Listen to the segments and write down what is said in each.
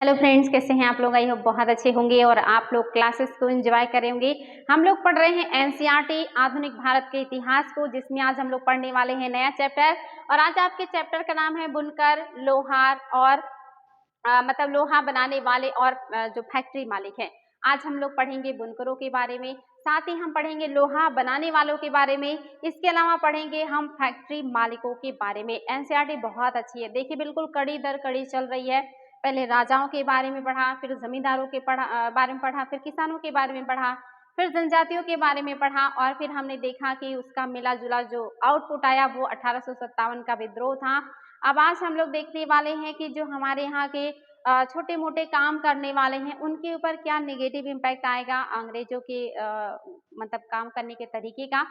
Hello friends, कैसे हैं आप लोग। आई होप बहुत अच्छे होंगे और आप लोग क्लासेस को एंजॉय कर रहे होंगे। हम लोग पढ़ रहे हैं एनसीईआरटी आधुनिक भारत के इतिहास को, जिसमें आज हम लोग पढ़ने वाले हैं नया चैप्टर। और आज आपके चैप्टर का नाम है बुनकर, लोहार और मतलब लोहा बनाने वाले और जो फैक्ट्री मालिक हैं। आज हम लोग पढ़ेंगे बुनकरों के बारे में, साथ ही हम पढ़ेंगे लोहा बनाने वालों के बारे में। इसके अलावा पढ़ेंगे हम फैक्ट्री मालिकों के बारे में। एनसीईआरटी बहुत अच्छी है, देखिए बिल्कुल कड़ी दर कड़ी चल रही है। पहले राजाओं के बारे में पढ़ा, फिर जमींदारों के बारे में पढ़ा, फिर किसानों के बारे में पढ़ा, फिर जनजातियों के बारे में पढ़ा और फिर हमने देखा कि उसका मिला जुला जो आउटपुट आया वो 1857 का विद्रोह था। अब आज हम लोग देखने वाले हैं कि जो हमारे यहाँ के छोटे मोटे काम करने वाले हैं उनके ऊपर क्या नेगेटिव इम्पैक्ट आएगा अंग्रेजों के मतलब काम करने के तरीके का,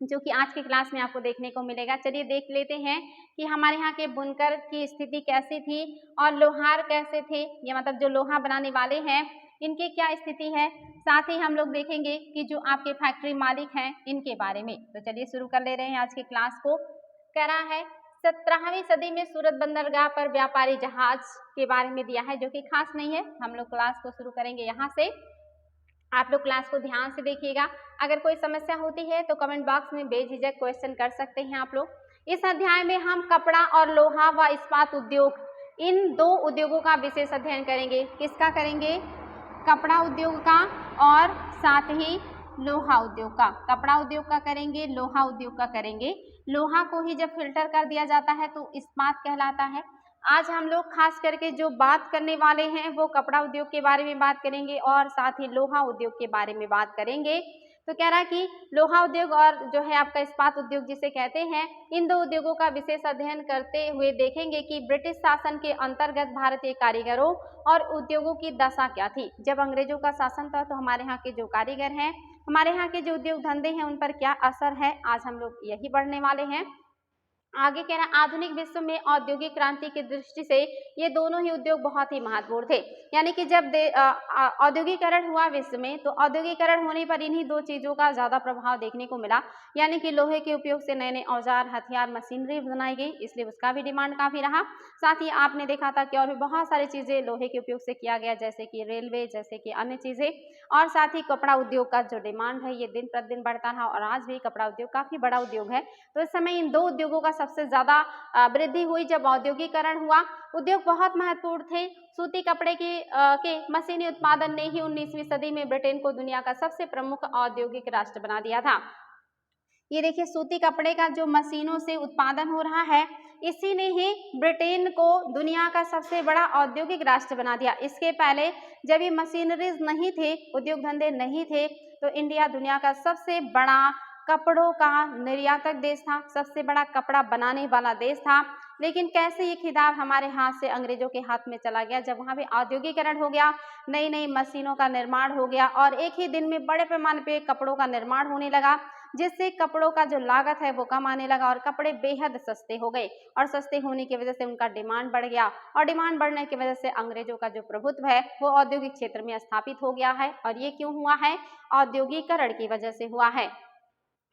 जो कि आज की क्लास में आपको देखने को मिलेगा। चलिए देख लेते हैं कि हमारे यहाँ के बुनकर की स्थिति कैसी थी और लोहार कैसे थे, ये मतलब जो लोहा बनाने वाले हैं इनकी क्या स्थिति है। साथ ही हम लोग देखेंगे कि जो आपके फैक्ट्री मालिक हैं इनके बारे में। तो चलिए शुरू कर ले रहे हैं आज की क्लास को। कह रहा है 17वीं सदी में सूरत बंदरगाह पर व्यापारी जहाज के बारे में दिया है, जो कि खास नहीं है। हम लोग क्लास को शुरू करेंगे यहाँ से, आप लोग क्लास को ध्यान से देखिएगा। अगर कोई समस्या होती है तो कमेंट बॉक्स में बेझिझक क्वेश्चन कर सकते हैं आप लोग। इस अध्याय में हम कपड़ा और लोहा व इस्पात उद्योग, इन दो उद्योगों का विशेष अध्ययन करेंगे। किसका करेंगे? कपड़ा उद्योग का और साथ ही लोहा उद्योग का। कपड़ा उद्योग का करेंगे, लोहा उद्योग का करेंगे। लोहा को ही जब फिल्टर कर दिया जाता है तो इस्पात कहलाता है। आज हम लोग खास करके जो बात करने वाले हैं वो कपड़ा उद्योग के बारे में बात करेंगे और साथ ही लोहा उद्योग के बारे में बात करेंगे। तो कह रहा है कि लोहा उद्योग और जो है आपका इस्पात उद्योग जिसे कहते हैं, इन दो उद्योगों का विशेष अध्ययन करते हुए देखेंगे कि ब्रिटिश शासन के अंतर्गत भारतीय कारीगरों और उद्योगों की दशा क्या थी। जब अंग्रेजों का शासन था तो हमारे यहाँ के जो कारीगर हैं, हमारे यहाँ के जो उद्योग धंधे हैं, उन पर क्या असर है, आज हम लोग यही पढ़ने वाले हैं। आगे कह रहा है आधुनिक विश्व में औद्योगिक क्रांति की दृष्टि से ये दोनों ही उद्योग बहुत ही महत्वपूर्ण थे। यानी कि जब औद्योगिकरण हुआ विश्व में, तो औद्योगिकरण होने पर इन्हीं दो चीजों का ज्यादा प्रभाव देखने को मिला। यानी कि लोहे के उपयोग से नए नए औजार, हथियार, मशीनरी बनाई गई, इसलिए उसका भी डिमांड काफी रहा। साथ ही आपने देखा था कि और भी बहुत सारी चीजें लोहे के उपयोग से किया गया, जैसे कि रेलवे, जैसे कि अन्य चीजें। और साथ ही कपड़ा उद्योग का जो डिमांड है ये दिन प्रतिदिन बढ़ता रहा और आज भी कपड़ा उद्योग काफी बड़ा उद्योग है। तो इस समय इन दो उद्योगों का सबसे ज्यादा वृद्धि हुई जब औद्योगिकरण हुआ। उद्योग बहुत महत्वपूर्ण थे। सूती कपड़े के मशीनी उत्पादन ने ही 19वीं सदी में ब्रिटेन को दुनिया का सबसे प्रमुख औद्योगिक राष्ट्र बना दिया था। ये देखिए सूती कपड़े का जो मशीनों से उत्पादन हो रहा है, इसी ने ही ब्रिटेन को दुनिया का सबसे बड़ा औद्योगिक राष्ट्र बना दिया। इसके पहले जब ये मशीनरीज नहीं थे, उद्योग धंधे नहीं थे, तो इंडिया दुनिया का सबसे बड़ा कपड़ों का निर्यातक देश था, सबसे बड़ा कपड़ा बनाने वाला देश था। लेकिन कैसे ये खिताब हमारे हाथ से अंग्रेजों के हाथ में चला गया, जब वहां पे औद्योगिकरण हो गया, नई नई मशीनों का निर्माण हो गया और एक ही दिन में बड़े पैमाने पे कपड़ों का निर्माण होने लगा, जिससे कपड़ों का जो लागत है वो कम आने लगा और कपड़े बेहद सस्ते हो गए। और सस्ते होने की वजह से उनका डिमांड बढ़ गया और डिमांड बढ़ने की वजह से अंग्रेजों का जो प्रभुत्व है वो औद्योगिक क्षेत्र में स्थापित हो गया है। और ये क्यों हुआ है? औद्योगिकरण की वजह से हुआ है।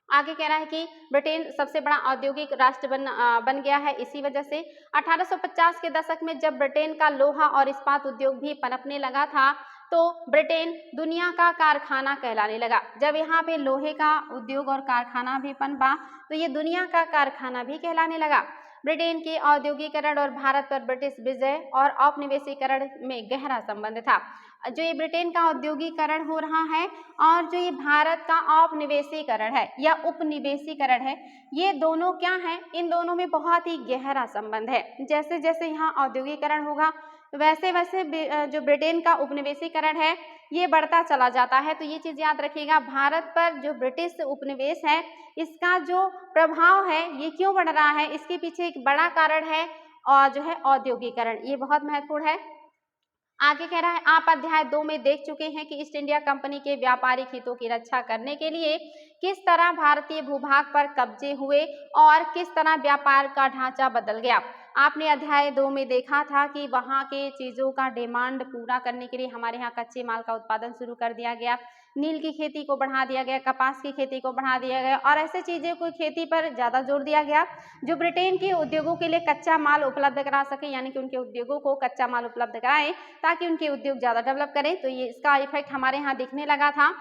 आगे कह रहा है कि ब्रिटेन सबसे बड़ा औद्योगिक राष्ट्र बन गया है इसी वजह से। 1850 के दशक में जब ब्रिटेन का लोहा और इस्पात उद्योग भी पनपने लगा था, तो ब्रिटेन दुनिया का कारखाना कहलाने लगा। जब यहाँ पे लोहे का उद्योग और कारखाना भी पनपा तो ये दुनिया का कारखाना भी कहलाने लगा। ब्रिटेन के औद्योगिकरण और भारत पर ब्रिटिश विजय और औपनिवेशीकरण में गहरा संबंध था। जो ये ब्रिटेन का औद्योगिकरण हो रहा है और जो ये भारत का औपनिवेशीकरण है या उपनिवेशीकरण है, ये दोनों क्या है? इन दोनों में बहुत ही गहरा संबंध है। जैसे जैसे यहाँ औद्योगिकरण होगा वैसे वैसे जो ब्रिटेन का उपनिवेशीकरण है ये बढ़ता चला जाता है। तो ये चीज याद रखिएगा, भारत पर जो ब्रिटिश उपनिवेश है इसका जो प्रभाव है ये क्यों बढ़ रहा है, इसके पीछे एक बड़ा कारण है और जो है औद्योगिकरण, ये बहुत महत्वपूर्ण है। आगे कह रहा है आप अध्याय 2 में देख चुके हैं कि ईस्ट इंडिया कंपनी के व्यापारिक हितों की रक्षा करने के लिए किस तरह भारतीय भूभाग पर कब्जे हुए और किस तरह व्यापार का ढांचा बदल गया। आपने अध्याय 2 में देखा था कि वहाँ के चीज़ों का डिमांड पूरा करने के लिए हमारे यहाँ कच्चे माल का उत्पादन शुरू कर दिया गया, नील की खेती को बढ़ा दिया गया, कपास की खेती को बढ़ा दिया गया और ऐसे चीज़ों को खेती पर ज़्यादा जोर दिया गया जो ब्रिटेन के उद्योगों के लिए कच्चा माल उपलब्ध करा सके, यानी कि उनके उद्योगों को कच्चा माल उपलब्ध कराएं ताकि उनके उद्योग ज़्यादा डेवलप करें। तो ये इसका इफेक्ट हमारे यहाँ दिखने लगा था।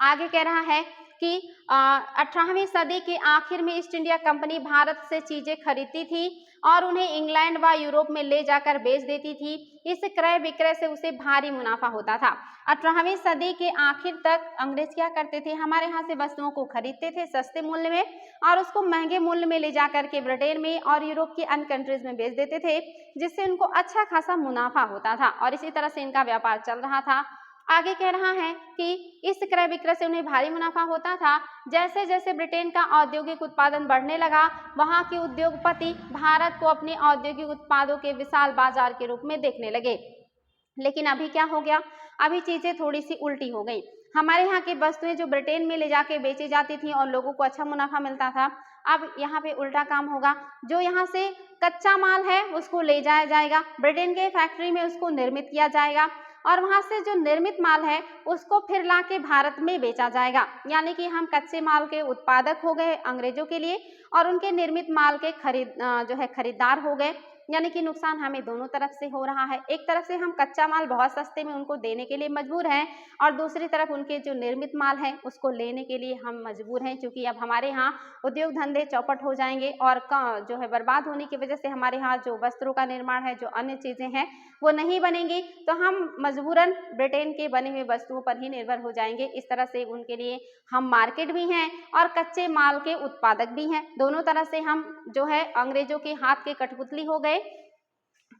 आगे कह रहा है कि 18वीं सदी के आखिर में ईस्ट इंडिया कंपनी भारत से चीजें खरीदती थी और उन्हें इंग्लैंड व यूरोप में ले जाकर बेच देती थी। इस क्रय विक्रय से उसे भारी मुनाफा होता था। 18वीं सदी के आखिर तक अंग्रेज क्या करते थे, हमारे यहाँ से वस्तुओं को खरीदते थे सस्ते मूल्य में और उसको महंगे मूल्य में ले जाकर के ब्रिटेन में और यूरोप की अन्य कंट्रीज में बेच देते थे, जिससे उनको अच्छा खासा मुनाफा होता था और इसी तरह से इनका व्यापार चल रहा था। आगे कह रहा है कि इस क्रय विक्रय से उन्हें भारी मुनाफा होता था। जैसे जैसे ब्रिटेन का औद्योगिक उत्पादन बढ़ने लगा, वहां के उद्योगपति भारत को अपने औद्योगिक उत्पादों के विशाल बाजार के रूप में देखने लगे। लेकिन अभी क्या हो गया, अभी चीजें थोड़ी सी उल्टी हो गई। हमारे यहाँ की वस्तुएं जो ब्रिटेन में ले जाके बेची जाती थी और लोगों को अच्छा मुनाफा मिलता था, अब यहाँ पे उल्टा काम होगा। जो यहाँ से कच्चा माल है उसको ले जाया जाएगा, ब्रिटेन के फैक्ट्री में उसको निर्मित किया जाएगा और वहां से जो निर्मित माल है उसको फिर लाके भारत में बेचा जाएगा। यानी कि हम कच्चे माल के उत्पादक हो गए अंग्रेजों के लिए और उनके निर्मित माल के खरीदार हो गए। यानी कि नुकसान हमें दोनों तरफ से हो रहा है। एक तरफ से हम कच्चा माल बहुत सस्ते में उनको देने के लिए मजबूर हैं और दूसरी तरफ उनके जो निर्मित माल है उसको लेने के लिए हम मजबूर हैं, क्योंकि अब हमारे यहाँ उद्योग धंधे चौपट हो जाएंगे और जो है बर्बाद होने की वजह से हमारे यहाँ जो वस्त्रों का निर्माण है, जो अन्य चीज़ें हैं वो नहीं बनेंगी, तो हम मजबूरन ब्रिटेन के बने हुए वस्तुओं पर ही निर्भर हो जाएंगे। इस तरह से उनके लिए हम मार्केट भी हैं और कच्चे माल के उत्पादक भी हैं। दोनों तरह से हम जो है अंग्रेजों के हाथ के कठपुतली हो गए।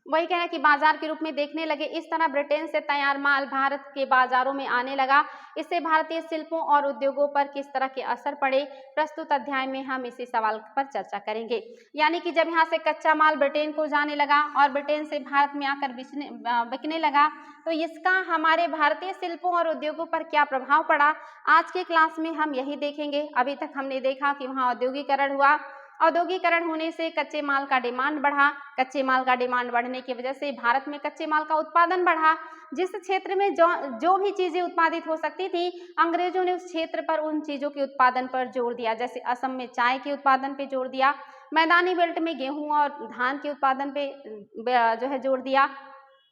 वही कहना कि बाजार के रूप में देखने लगे। इस तरह ब्रिटेन से तैयार माल भारत के बाजारों में आने लगा। इससे भारतीय शिल्पों और उद्योगों पर किस तरह के असर पड़े, प्रस्तुत अध्याय में हम इसी सवाल पर चर्चा करेंगे। यानी कि जब यहाँ से कच्चा माल ब्रिटेन को जाने लगा और ब्रिटेन से भारत में आकर बिकने लगा, तो इसका हमारे भारतीय शिल्पों और उद्योगों पर क्या प्रभाव पड़ा, आज के क्लास में हम यही देखेंगे। अभी तक हमने देखा कि वहाँ औद्योगिकरण हुआ, औद्योगिकरण होने से कच्चे माल का डिमांड बढ़ा, कच्चे माल का डिमांड बढ़ने की वजह से भारत में कच्चे माल का उत्पादन बढ़ा। जिस क्षेत्र में जो भी चीजें उत्पादित हो सकती थी, अंग्रेजों ने उस क्षेत्र पर उन चीजों के उत्पादन पर जोर दिया। जैसे असम में चाय के उत्पादन पे जोर दिया, मैदानी बेल्ट में गेहूं और धान के उत्पादन पे जो है जोर दिया,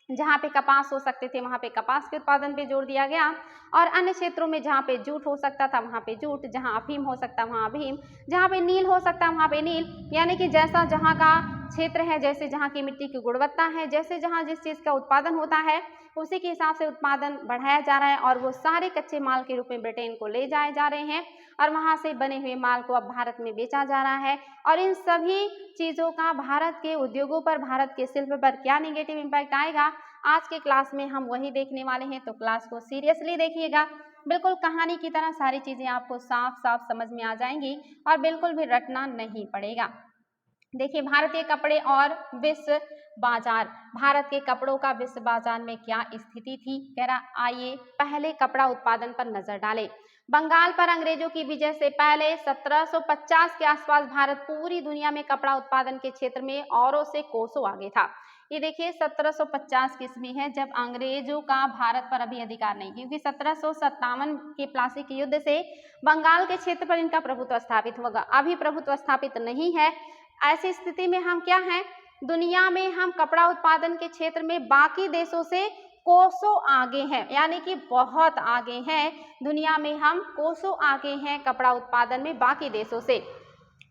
जहाँ पे कपास हो सकते थे वहाँ पे कपास के उत्पादन पे जोर दिया गया और अन्य क्षेत्रों में जहाँ पे जूट हो सकता था वहाँ पे जूट, जहाँ अफीम हो सकता वहाँ अफीम, जहाँ पे नील हो सकता वहाँ पे नील। यानी कि जैसा जहाँ का क्षेत्र है, जैसे जहाँ की मिट्टी की गुणवत्ता है, जैसे जहाँ जिस चीज़ का उत्पादन होता है उसी के हिसाब से उत्पादन बढ़ाया जा रहा है और वो सारे कच्चे माल के रूप में ब्रिटेन को ले जाए जा रहे हैं और वहाँ से बने हुए माल को अब भारत में बेचा जा रहा है। और इन सभी चीज़ों का भारत के उद्योगों पर, भारत के शिल्प पर क्या नेगेटिव इम्पैक्ट आएगा, आज के क्लास में हम वही देखने वाले हैं। तो क्लास को सीरियसली देखिएगा, बिल्कुल कहानी की तरह सारी चीज़ें आपको साफ साफ समझ में आ जाएंगी और बिल्कुल भी रटना नहीं पड़ेगा। देखिए, भारतीय कपड़े और विश्व बाजार, भारत के कपड़ों का विश्व बाजार में क्या स्थिति थी, कह रहा आइए पहले कपड़ा उत्पादन पर नजर डालें। बंगाल पर अंग्रेजों की विजय से पहले 1750 के आसपास भारत पूरी दुनिया में कपड़ा उत्पादन के क्षेत्र में औरों से कोसों आगे था। ये देखिए 1750 की ईस्वी है जब अंग्रेजों का भारत पर अभी अधिकार नहीं, क्योंकि 1757 के प्लासी के युद्ध से बंगाल के क्षेत्र पर इनका प्रभुत्व स्थापित होगा, अभी प्रभुत्व स्थापित नहीं है। ऐसी स्थिति में हम क्या हैं, दुनिया में हम कपड़ा उत्पादन के क्षेत्र में बाकी देशों से कोसों आगे हैं, यानी कि बहुत आगे हैं। दुनिया में हम कोसों आगे हैं कपड़ा उत्पादन में बाकी देशों से।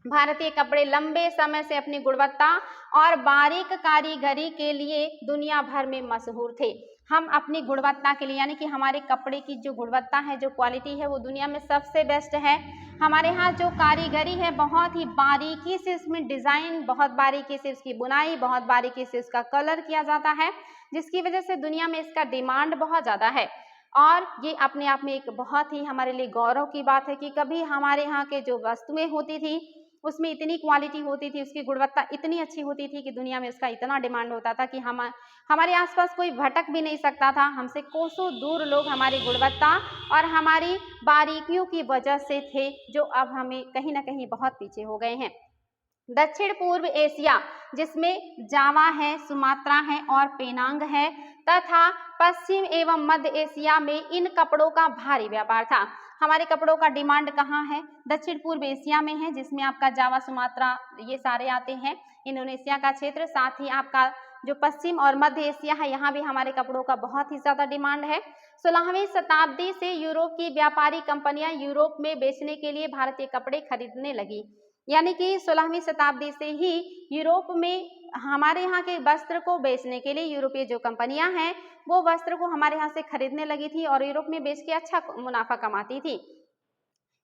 भारतीय कपड़े लंबे समय से अपनी गुणवत्ता और बारीक कारीगरी के लिए दुनिया भर में मशहूर थे। हम अपनी गुणवत्ता के लिए, यानी कि हमारे कपड़े की जो गुणवत्ता है, जो क्वालिटी है, वो दुनिया में सबसे बेस्ट है। हमारे यहाँ जो कारीगरी है बहुत ही बारीकी से इसमें डिज़ाइन, बहुत बारीकी से इसकी बुनाई, बहुत बारीकी से इसका कलर किया जाता है, जिसकी वजह से दुनिया में इसका डिमांड बहुत ज़्यादा है। और ये अपने आप में एक बहुत ही हमारे लिए गौरव की बात है कि कभी हमारे यहाँ के जो वस्तुएं होती थी उसमें इतनी क्वालिटी होती थी, उसकी गुणवत्ता इतनी अच्छी होती थी कि दुनिया में उसका इतना डिमांड होता था कि हमारे आसपास कोई भटक भी नहीं सकता था। हमसे कोसों दूर लोग हमारी गुणवत्ता और हमारी बारीकियों की वजह से थे, जो अब हमें कहीं ना कहीं बहुत पीछे हो गए हैं। दक्षिण पूर्व एशिया, जिसमें जावा है, सुमात्रा है और पेनांग है, तथा पश्चिम एवं मध्य एशिया में इन कपड़ों का भारी व्यापार था। हमारे कपड़ों का डिमांड कहाँ है? दक्षिण पूर्व एशिया में है, जिसमें आपका जावा, सुमात्रा ये सारे आते हैं, इंडोनेशिया का क्षेत्र, साथ ही आपका जो पश्चिम और मध्य एशिया है, यहाँ भी हमारे कपड़ों का बहुत ही ज्यादा डिमांड है। 16वीं शताब्दी से यूरोप की व्यापारी कंपनियां यूरोप में बेचने के लिए भारतीय कपड़े खरीदने लगी, यानी कि 16वीं शताब्दी से ही यूरोप में हमारे यहाँ के वस्त्र को बेचने के लिए यूरोपीय जो कंपनियां हैं वो वस्त्र को हमारे यहाँ से खरीदने लगी थी और यूरोप में बेच के अच्छा मुनाफा कमाती थी।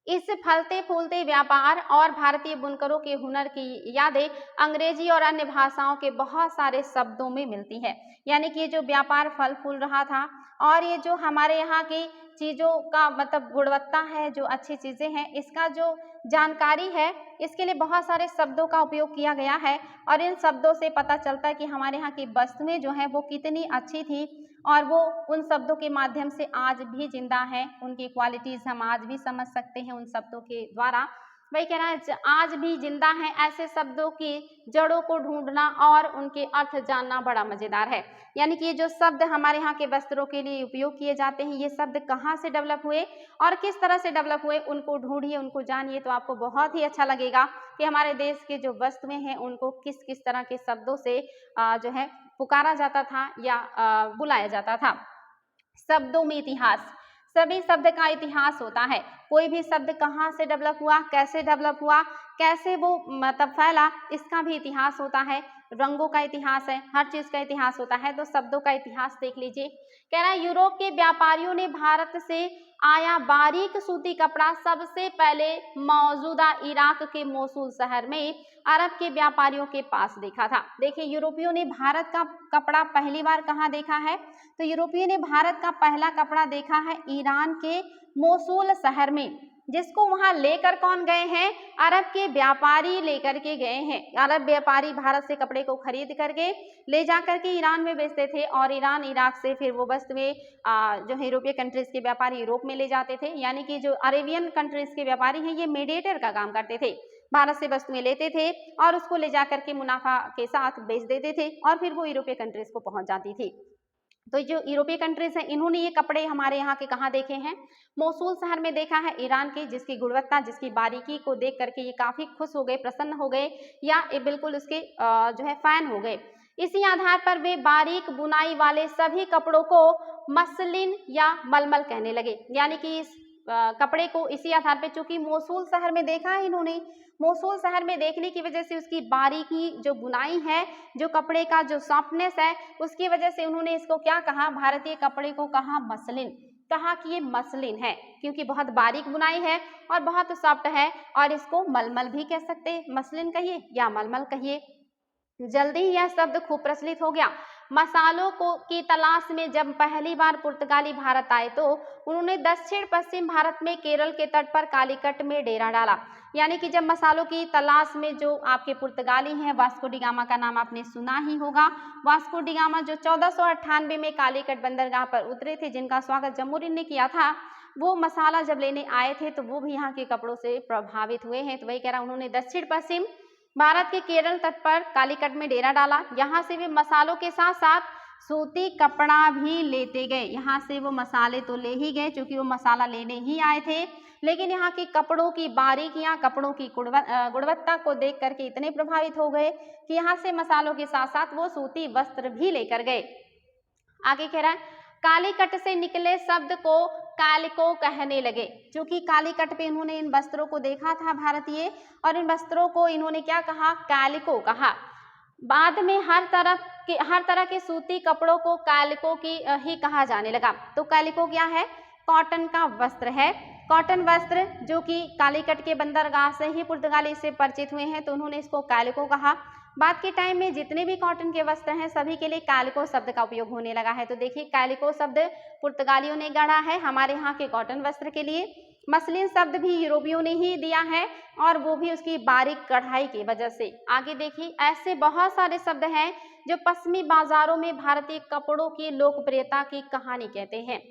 इस फलते फूलते व्यापार और भारतीय बुनकरों के हुनर की यादें अंग्रेजी और अन्य भाषाओं के बहुत सारे शब्दों में मिलती है। यानी कि ये जो व्यापार फल फूल रहा था और ये जो हमारे यहाँ की चीज़ों का मतलब गुणवत्ता है, जो अच्छी चीज़ें हैं, इसका जो जानकारी है, इसके लिए बहुत सारे शब्दों का उपयोग किया गया है और इन शब्दों से पता चलता है कि हमारे यहाँ की वस्तुएं जो हैं वो कितनी अच्छी थी और वो उन शब्दों के माध्यम से आज भी जिंदा है। उनकी क्वालिटीज हम आज भी समझ सकते हैं उन शब्दों के द्वारा। वही कह रहा है आज भी जिंदा है, ऐसे शब्दों की जड़ों को ढूंढना और उनके अर्थ जानना बड़ा मजेदार है। यानी कि ये जो शब्द हमारे यहाँ के वस्त्रों के लिए उपयोग किए जाते हैं, ये शब्द कहाँ से डेवलप हुए और किस तरह से डेवलप हुए, उनको ढूंढिए, उनको जानिए, तो आपको बहुत ही अच्छा लगेगा कि हमारे देश के जो वस्तुएं हैं उनको किस किस तरह के शब्दों से जो है पुकारा जाता था या बुलाया जाता था। शब्दों में इतिहास, सभी शब्द का इतिहास होता है। कोई भी शब्द कहाँ से डेवलप हुआ, कैसे डेवलप हुआ, कैसे वो मतलब फैला, इसका भी इतिहास होता है। रंगों का इतिहास है, हर चीज का इतिहास होता है। तो शब्दों का इतिहास देख लीजिए। कह रहा है यूरोप के व्यापारियों ने भारत से आया बारीक सूती कपड़ा सबसे पहले मौजूदा इराक के मोसुल शहर में अरब के व्यापारियों के पास देखा था। देखिए, यूरोपियों ने भारत का कपड़ा पहली बार कहाँ देखा है? तो यूरोपियों ने भारत का पहला कपड़ा देखा है ईरान के मोसुल शहर में, जिसको वहां लेकर कौन गए हैं? अरब के व्यापारी लेकर के गए हैं। अरब व्यापारी भारत से कपड़े को खरीद करके ले जाकर के ईरान में बेचते थे और ईरान इराक से फिर वो वस्तुएं जो है यूरोपीय कंट्रीज के व्यापारी यूरोप में ले जाते थे। यानी कि जो अरेबियन कंट्रीज के व्यापारी हैं ये मीडिएटर का काम करते थे, भारत से वस्तुएं लेते थे और उसको ले जाकर के मुनाफा के साथ बेच देते थे और फिर वो यूरोपीय कंट्रीज को पहुंच जाती थी। तो जो यूरोपीय कंट्रीज हैं इन्होंने ये कपड़े हमारे यहाँ के कहाँ देखे हैं? मोसुल शहर में देखा है ईरान के, जिसकी गुणवत्ता, जिसकी बारीकी को देख करके ये काफी खुश हो गए, प्रसन्न हो गए या ये बिल्कुल उसके जो है फैन हो गए। इसी आधार पर वे बारीक बुनाई वाले सभी कपड़ों को मसलिन या मलमल कहने लगे। यानी कि इस कपड़े को इसी आधार पे, चूंकि मोसुल शहर में देखा है इन्होंने, मोसुल शहर में देखने की वजह से उसकी बारीकी जो बुनाई है, जो कपड़े का जो सॉफ्टनेस है, उसकी वजह से उन्होंने इसको क्या कहा? भारतीय कपड़े को कहा मसलिन, कहा कि ये मसलिन है क्योंकि बहुत बारीक बुनाई है और बहुत सॉफ्ट है और इसको मलमल भी कह सकते हैं, मसलिन कहिए या मलमल कहिए। जल्दी ही यह शब्द खूब प्रचलित हो गया। मसालों को की तलाश में जब पहली बार पुर्तगाली भारत आए तो उन्होंने दक्षिण पश्चिम भारत में केरल के तट पर कालीकट में डेरा डाला। यानी कि जब मसालों की तलाश में जो आपके पुर्तगाली हैं, वास्को डी गामा का नाम आपने सुना ही होगा। वास्को डी गामा जो 1498 में कालीकट बंदरगाह पर उतरे थे, जिनका स्वागत जमोरिन ने किया था, वो मसाला जब लेने आए थे तो वो भी यहाँ के कपड़ों से प्रभावित हुए हैं। तो वही कह रहा, उन्होंने दक्षिण पश्चिम भारत के केरल तट पर कालीकट में डेरा डाला। यहाँ से वे मसालों के साथ साथ सूती कपड़ा भी लेते गए। यहाँ से वो मसाले तो ले ही गए क्योंकि वो मसाला लेने ही आए थे, लेकिन यहाँ की कपड़ों की बारीकियां, कपड़ों की गुणवत्ता को देख करके इतने प्रभावित हो गए कि यहाँ से मसालों के साथ साथ वो सूती वस्त्र भी लेकर गए। आगे कह रहा है, कालीकट से निकले शब्द को कालिको कहने लगे। क्योंकि कालीकट पे इन्होंने इन वस्त्रों को देखा था भारतीय, और इन वस्त्रों को इन्होंने क्या कहा? कालिको कहा। बाद में हर तरह के सूती कपड़ों को कालिको की ही कहा जाने लगा। तो कालिको क्या है? कॉटन का वस्त्र है। कॉटन वस्त्र जो कि कालीकट के बंदरगाह से ही पुर्तगाली से परिचित हुए हैं, तो उन्होंने इसको कालिको कहा। बाद के टाइम में जितने भी कॉटन के वस्त्र हैं सभी के लिए कालिको शब्द का उपयोग होने लगा है। तो देखिए, कालिको शब्द पुर्तगालियों ने गढ़ा है हमारे यहाँ के कॉटन वस्त्र के लिए। मसलिन शब्द भी यूरोपियों ने ही दिया है और वो भी उसकी बारीक कढ़ाई की वजह से। आगे देखिए, ऐसे बहुत सारे शब्द हैं जो पश्चिमी बाजारों में भारतीय कपड़ों की लोकप्रियता की कहानी कहते हैं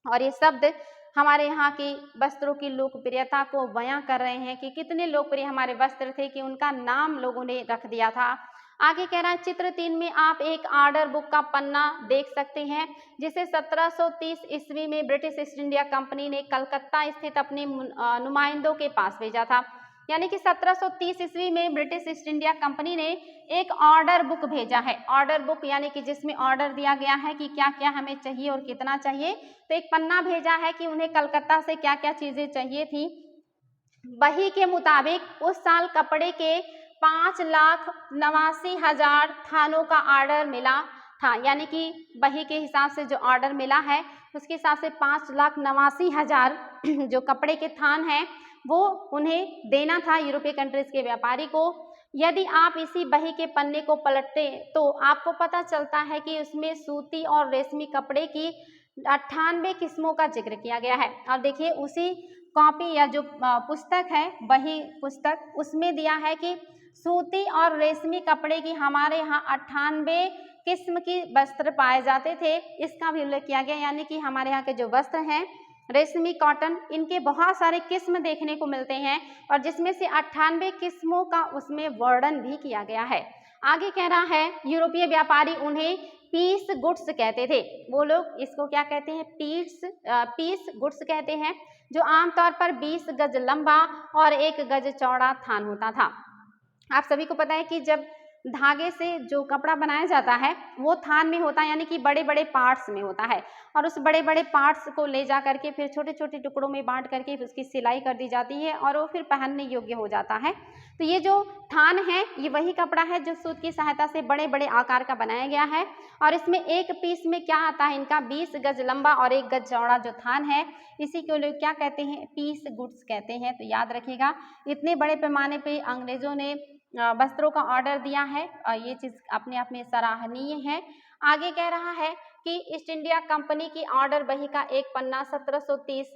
और ये शब्द हमारे यहाँ के वस्त्रों की लोकप्रियता को बयां कर रहे हैं कि कितने लोकप्रिय हमारे वस्त्र थे कि उनका नाम लोगों ने रख दिया था। आगे कह रहा है चित्र 3 में आप एक ऑर्डर बुक का पन्ना देख सकते हैं जिसे 1730 ईस्वी में ब्रिटिश ईस्ट इंडिया कंपनी ने कलकत्ता स्थित अपने नुमाइंदों के पास भेजा था। यानी कि 1730 ईस्वी में ब्रिटिश ईस्ट इंडिया कंपनी ने एक ऑर्डर बुक भेजा है। ऑर्डर बुक यानी कि जिसमें ऑर्डर दिया गया है कि क्या क्या हमें चाहिए और कितना चाहिए। तो एक पन्ना भेजा है कि उन्हें कलकत्ता से क्या क्या चीजें चाहिए थी। वही के मुताबिक उस साल कपड़े के 5,89,000 थानों का ऑर्डर मिला था। यानी कि वही के हिसाब से जो ऑर्डर मिला है उसके हिसाब से 5,89,000 जो कपड़े के थान हैं वो उन्हें देना था यूरोपीय कंट्रीज के व्यापारी को। यदि आप इसी बही के पन्ने को पलटते तो आपको पता चलता है कि उसमें सूती और रेशमी कपड़े की 98 किस्मों का जिक्र किया गया है। और देखिए उसी कॉपी या जो पुस्तक है वही पुस्तक उसमें दिया है कि सूती और रेशमी कपड़े की हमारे यहाँ 98 किस्म की वस्त्र पाए जाते थे, इसका भी उल्लेख किया गया। यानी कि हमारे यहाँ के जो वस्त्र हैं रेशमी कॉटन इनके बहुत सारे किस्म देखने को मिलते हैं और जिसमें से 98 किस्मों का उसमें वर्णन भी किया गया है। आगे कह रहा है यूरोपीय व्यापारी उन्हें पीस गुड्स कहते थे। वो लोग इसको क्या कहते हैं, पीस गुड्स कहते हैं, जो आमतौर पर 20 गज लंबा और 1 गज चौड़ा थान होता था। आप सभी को पता है कि जब धागे से जो कपड़ा बनाया जाता है वो थान में होता है, यानी कि बड़े बड़े पार्ट्स में होता है और उस बड़े बड़े पार्ट्स को ले जा करके फिर छोटे छोटे टुकड़ों में बांट करके उसकी सिलाई कर दी जाती है और वो फिर पहनने योग्य हो जाता है। तो ये जो थान है ये वही कपड़ा है जो सूत की सहायता से बड़े बड़े आकार का बनाया गया है और इसमें एक पीस में क्या आता है, इनका 20 गज लंबा और 1 गज चौड़ा जो थान है इसी को लोग क्या कहते हैं, पीस गुड्स कहते हैं। तो याद रखिएगा इतने बड़े पैमाने पे अंग्रेजों ने वस्त्रों का ऑर्डर दिया है, ये चीज अपने आप में सराहनीय है। आगे कह रहा है कि ईस्ट इंडिया कंपनी की ऑर्डर बही का एक पन्ना 1730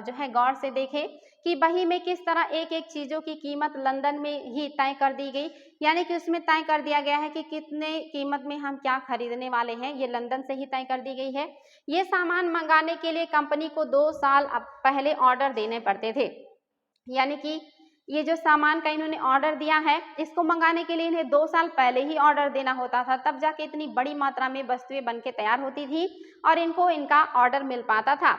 जो है गौर से देखें कि बही में किस तरह एक एक चीजों की कीमत लंदन में ही तय कर दी गई। यानी कि उसमें तय कर दिया गया है कि कितने कीमत में हम क्या खरीदने वाले हैं, ये लंदन से ही तय कर दी गई है। ये सामान मंगाने के लिए कंपनी को 2 साल पहले ऑर्डर देने पड़ते थे। यानी कि ये जो सामान का इन्होंने ऑर्डर दिया है इसको मंगाने के लिए इन्हें 2 साल पहले ही ऑर्डर देना होता था, तब जाके इतनी बड़ी मात्रा में वस्तुएं बनके तैयार होती थी और इनको इनका ऑर्डर मिल पाता था।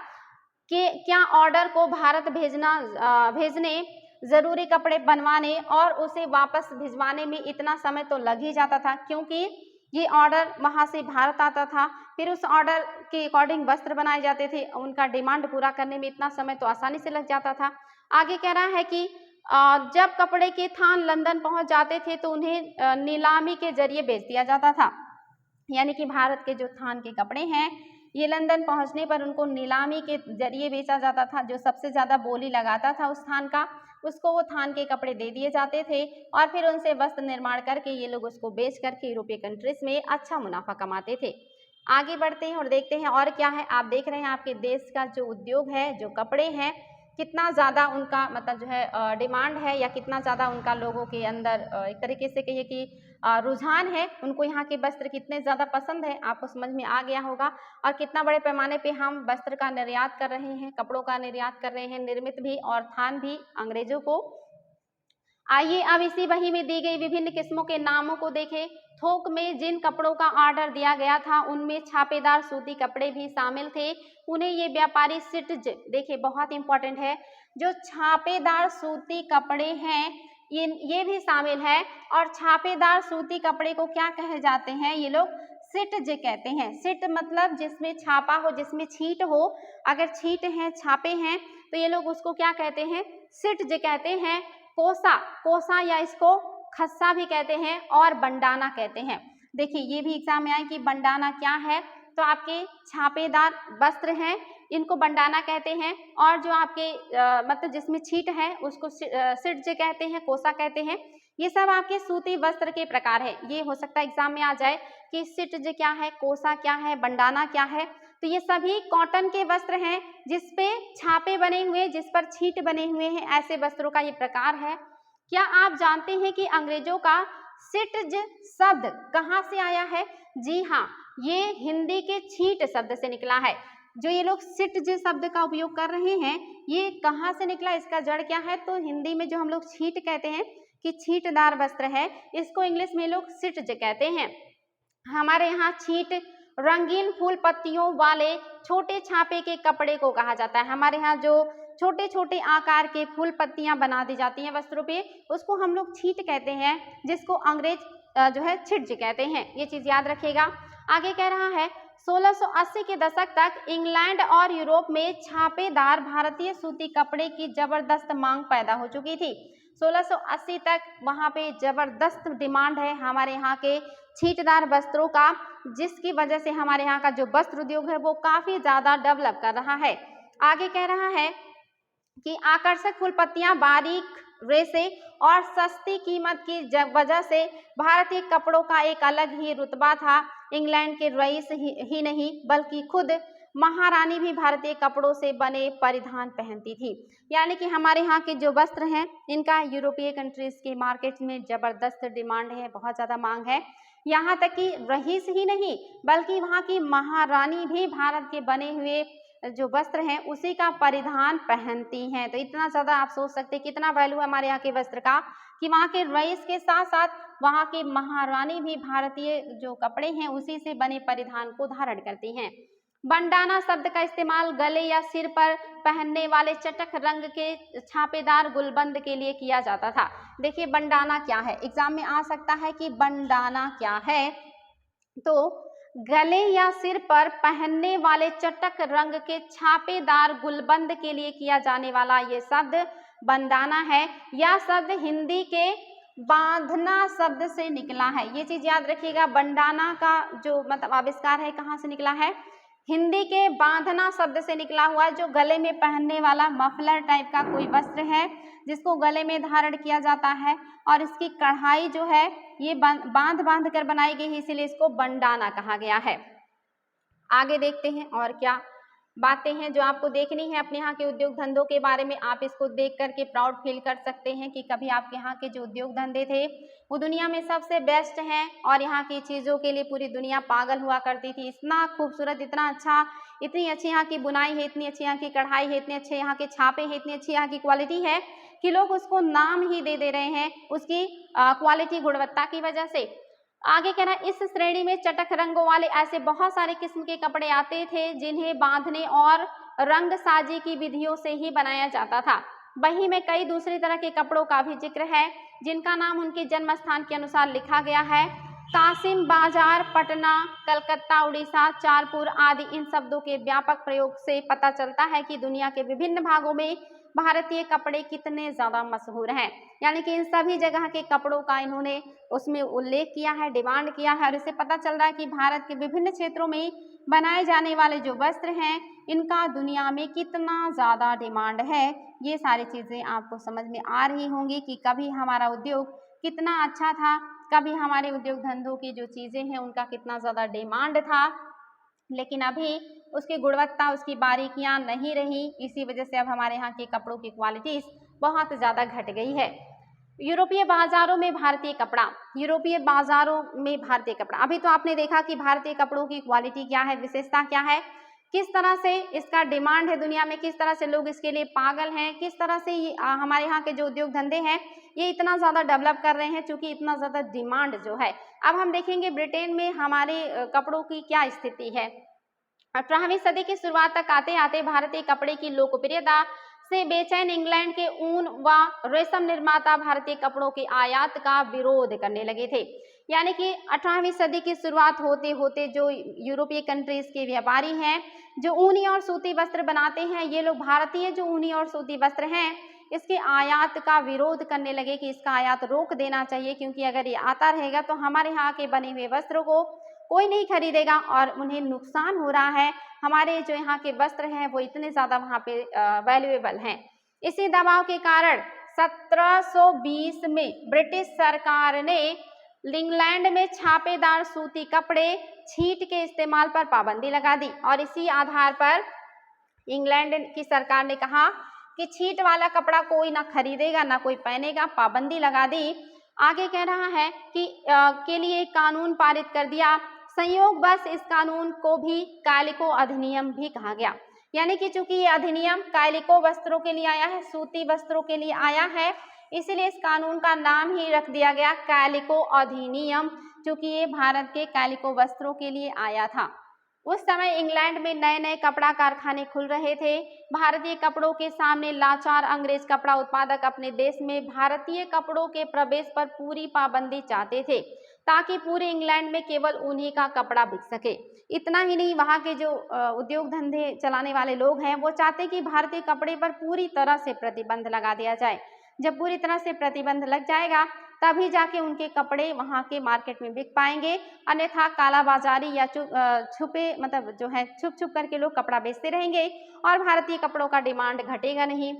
कि क्या ऑर्डर को भारत भेजने जरूरी कपड़े बनवाने और उसे वापस भिजवाने में इतना समय तो लग ही जाता था, क्योंकि ये ऑर्डर वहां से भारत आता था, फिर उस ऑर्डर के अकॉर्डिंग वस्त्र बनाए जाते थे, उनका डिमांड पूरा करने में इतना समय तो आसानी से लग जाता था। आगे कह रहा है कि जब कपड़े के थान लंदन पहुंच जाते थे तो उन्हें नीलामी के जरिए बेच दिया जाता था। यानी कि भारत के जो थान के कपड़े हैं ये लंदन पहुंचने पर उनको नीलामी के जरिए बेचा जाता था। जो सबसे ज्यादा बोली लगाता था उस थान का उसको वो थान के कपड़े दे दिए जाते थे और फिर उनसे वस्त्र निर्माण करके ये लोग उसको बेच करके यूरोपीय कंट्रीज में अच्छा मुनाफा कमाते थे। आगे बढ़ते हैं और देखते हैं और क्या है। आप देख रहे हैं आपके देश का जो उद्योग है, जो कपड़े हैं, कितना ज़्यादा उनका मतलब जो है डिमांड है या कितना ज़्यादा उनका लोगों के अंदर एक तरीके से कहिए कि रुझान है, उनको यहाँ के वस्त्र कितने ज़्यादा पसंद है आपको समझ में आ गया होगा। और कितना बड़े पैमाने पे हम वस्त्र का निर्यात कर रहे हैं, कपड़ों का निर्यात कर रहे हैं, निर्मित भी और थान भी अंग्रेजों को। आइए अब इसी बही में दी गई विभिन्न किस्मों के नामों को देखें। थोक में जिन कपड़ों का ऑर्डर दिया गया था उनमें छापेदार सूती कपड़े भी शामिल थे। उन्हें ये व्यापारी सिटज, देखिए बहुत इंपॉर्टेंट है, जो छापेदार सूती कपड़े हैं ये भी शामिल है। और छापेदार सूती कपड़े को क्या कहे जाते हैं, ये लोग सिटज कहते हैं। सिट मतलब जिसमें छापा हो, जिसमें छींट हो, अगर छींट है, छापे हैं तो ये लोग उसको क्या कहते हैं, सिटज कहते हैं। कोसा या इसको खस्सा भी कहते हैं और बंडाना कहते हैं। देखिए ये भी एग्जाम में आए कि बंडाना क्या है, तो आपके छापेदार वस्त्र हैं इनको बंडाना कहते हैं और जो आपके मतलब जिसमें छींट है उसको सिटज कहते हैं, कोसा कहते हैं। ये सब आपके सूती वस्त्र के प्रकार है। ये हो सकता है एग्जाम में आ जाए कि सिटज क्या है, कोसा क्या है, बंडाना क्या है। तो ये सभी कॉटन के वस्त्र हैं जिसपे छापे बने हुए, जिस पर छींट बने हुए हैं, ऐसे वस्त्रों का ये प्रकार है। क्या आप जानते हैं कि अंग्रेजों का सिटज शब्द कहाँ से आया है? जी हाँ, ये हिंदी के छींट शब्द से निकला है। जो ये लोग सिट जिस शब्द का उपयोग कर रहे हैं, ये कहाँ से निकला, इसका जड़ क्या है? तो हिंदी में जो हम लोग छीट कहते हैं कि छींटदार वस्त्र है, इसको इंग्लिश में लोग सिट कहते हैं। हमारे यहाँ छींट रंगीन फूल पत्तियों वाले छोटे छापे के कपड़े को कहा जाता है। हमारे यहाँ जो छोटे छोटे आकार के फूल पत्तियां बना दी जाती हैं वस्त्रों पे, उसको हम लोग छींट कहते हैं, जिसको अंग्रेज जो है छिट कहते हैं। ये चीज याद रखिएगा। आगे कह रहा है 1680 के दशक तक इंग्लैंड और यूरोप में छापेदार भारतीय सूती कपड़े की जबरदस्त मांग पैदा हो चुकी थी। 1680 तक वहां पे जबरदस्त डिमांड है हमारे यहाँ के छींटदार वस्त्रों का, जिसकी वजह से हमारे यहाँ का जो वस्त्र उद्योग है वो काफी ज्यादा डेवलप कर रहा है। आगे कह रहा है कि आकर्षक फूल पत्तियां, बारीक रेशे और सस्ती कीमत की वजह से भारतीय कपड़ों का एक अलग ही रुतबा था। इंग्लैंड के रईस ही नहीं बल्कि खुद महारानी भी भारतीय कपड़ों से बने परिधान पहनती थी। यानी कि हमारे यहाँ के जो वस्त्र हैं इनका यूरोपीय कंट्रीज के मार्केट में जबरदस्त डिमांड है, बहुत ज्यादा मांग है। यहाँ तक कि रईस ही नहीं बल्कि वहाँ की महारानी भी भारत के बने हुए जो वस्त्र हैं उसी का परिधान पहनती हैं। तो इतना ज्यादा आप सोच सकते हैं कितना वैल्यू है हमारे यहाँ के वस्त्र का, कि वहाँ के रईस के साथ साथ वहाँ की महारानी भी भारतीय जो कपड़े हैं उसी से बने परिधान को धारण करती हैं। बंडाना शब्द का इस्तेमाल गले या सिर पर पहनने वाले चटक रंग के छापेदार गुलबंद के लिए किया जाता था। देखिए बंडाना क्या है, एग्जाम में आ सकता है कि बंडाना क्या है। तो गले या सिर पर पहनने वाले चटक रंग के छापेदार गुलबंद के लिए किया जाने वाला ये शब्द बंदाना है। यह शब्द हिंदी के बांधना शब्द से निकला है। ये चीज याद रखिएगा, बंडाना का जो मतलब आविष्कार है कहाँ से निकला है? हिंदी के बांधना शब्द से निकला हुआ है, जो गले में पहनने वाला मफलर टाइप का कोई वस्त्र है जिसको गले में धारण किया जाता है, और इसकी कढ़ाई जो है ये बांध बांध कर बनाई गई है, इसीलिए इसको बंडाना कहा गया है। आगे देखते हैं और क्या बातें हैं जो आपको देखनी है अपने यहाँ के उद्योग धंधों के बारे में। आप इसको देख करके प्राउड फील कर सकते हैं कि कभी आपके यहाँ के जो उद्योग धंधे थे वो दुनिया में सबसे बेस्ट हैं, और यहाँ की चीज़ों के लिए पूरी दुनिया पागल हुआ करती थी। इतना खूबसूरत, इतना अच्छा, इतनी अच्छी यहाँ की बुनाई है, इतनी अच्छी यहाँ की कढ़ाई है, इतने अच्छे यहाँ के छापे हैं, इतनी अच्छी यहाँ की क्वालिटी है कि लोग उसको नाम ही दे रहे हैं उसकी क्वालिटी, गुणवत्ता की वजह से। आगे कहना, इस श्रेणी में चटक रंगों वाले ऐसे बहुत सारे किस्म के कपड़े आते थे जिन्हें बांधने और रंग साजी की विधियों से ही बनाया जाता था। वहीं में कई दूसरी तरह के कपड़ों का भी जिक्र है जिनका नाम उनके जन्म स्थान के अनुसार लिखा गया है। कासिम बाजार, पटना, कलकत्ता, उड़ीसा, चारपुर आदि इन शब्दों के व्यापक प्रयोग से पता चलता है कि दुनिया के विभिन्न भागों में भारतीय कपड़े कितने ज्यादा मशहूर हैं। यानी कि इन सभी जगह के कपड़ों का इन्होंने उसमें उल्लेख किया है, डिमांड किया है, और इससे पता चल रहा है कि भारत के विभिन्न क्षेत्रों में बनाए जाने वाले जो वस्त्र हैं इनका दुनिया में कितना ज्यादा डिमांड है। ये सारी चीजें आपको समझ में आ रही होंगी कि कभी हमारा उद्योग कितना अच्छा था, कभी हमारे उद्योग धंधों की जो चीजें हैं उनका कितना ज्यादा डिमांड था, लेकिन अभी उसकी गुणवत्ता, उसकी बारीकियां नहीं रही। इसी वजह से अब हमारे यहाँ के कपड़ों की क्वालिटी बहुत ज़्यादा घट गई है। यूरोपीय बाजारों में भारतीय कपड़ा, यूरोपीय बाजारों में भारतीय कपड़ा, अभी तो आपने देखा कि भारतीय कपड़ों की क्वालिटी क्या है, विशेषता क्या है, किस तरह से इसका डिमांड है दुनिया में, किस तरह से लोग इसके लिए पागल हैं, किस तरह से हमारे यहाँ के जो उद्योग धंधे हैं ये इतना ज़्यादा डेवलप कर रहे हैं चूँकि इतना ज़्यादा डिमांड जो है। अब हम देखेंगे ब्रिटेन में हमारे कपड़ों की क्या स्थिति है। 18वीं सदी की शुरुआत तक आते आते भारतीय कपड़े की लोकप्रियता से बेचैन इंग्लैंड के ऊन व रेशम निर्माता भारतीय कपड़ों के आयात का विरोध करने लगे थे। यानी कि 18वीं सदी की शुरुआत होते होते जो यूरोपीय कंट्रीज के व्यापारी हैं जो ऊनी और सूती वस्त्र बनाते हैं, ये लोग भारतीय जो ऊनी और सूती वस्त्र हैं इसके आयात का विरोध करने लगे कि इसका आयात रोक देना चाहिए, क्योंकि अगर ये आता रहेगा तो हमारे यहाँ के बने हुए वस्त्रों को कोई नहीं खरीदेगा और उन्हें नुकसान हो रहा है। हमारे जो यहाँ के वस्त्र हैं वो इतने ज़्यादा वहाँ पे वैल्यूएबल हैं। इसी दबाव के कारण 1720 में ब्रिटिश सरकार ने इंग्लैंड में छापेदार सूती कपड़े छीट के इस्तेमाल पर पाबंदी लगा दी, और इसी आधार पर इंग्लैंड की सरकार ने कहा कि छीट वाला कपड़ा कोई ना खरीदेगा ना कोई पहनेगा, पाबंदी लगा दी। आगे कह रहा है कि के लिए एक कानून पारित कर दिया। संयोगवश इस कानून को भी कैलिको अधिनियम भी कहा गया, यानी कि चूंकि ये अधिनियम कैलिको वस्त्रों के लिए आया है, सूती वस्त्रों के लिए आया है, इसीलिए इस कानून का नाम ही रख दिया गया कैलिको अधिनियम, क्योंकि ये भारत के कैलिको वस्त्रों के लिए आया था। उस समय इंग्लैंड में नए नए कपड़ा कारखाने खुल रहे थे। भारतीय कपड़ों के सामने लाचार अंग्रेज कपड़ा उत्पादक अपने देश में भारतीय कपड़ों के प्रवेश पर पूरी पाबंदी चाहते थे, ताकि पूरे इंग्लैंड में केवल उन्हीं का कपड़ा बिक सके। इतना ही नहीं, वहाँ के जो उद्योग धंधे चलाने वाले लोग हैं वो चाहते कि भारतीय कपड़े पर पूरी तरह से प्रतिबंध लगा दिया जाए। जब पूरी तरह से प्रतिबंध लग जाएगा तभी जाके उनके कपड़े वहाँ के मार्केट में बिक पाएंगे, अन्यथा कालाबाजारी या छुपे मतलब जो है छुप छुप करके लोग कपड़ा बेचते रहेंगे और भारतीय कपड़ों का डिमांड घटेगा नहीं।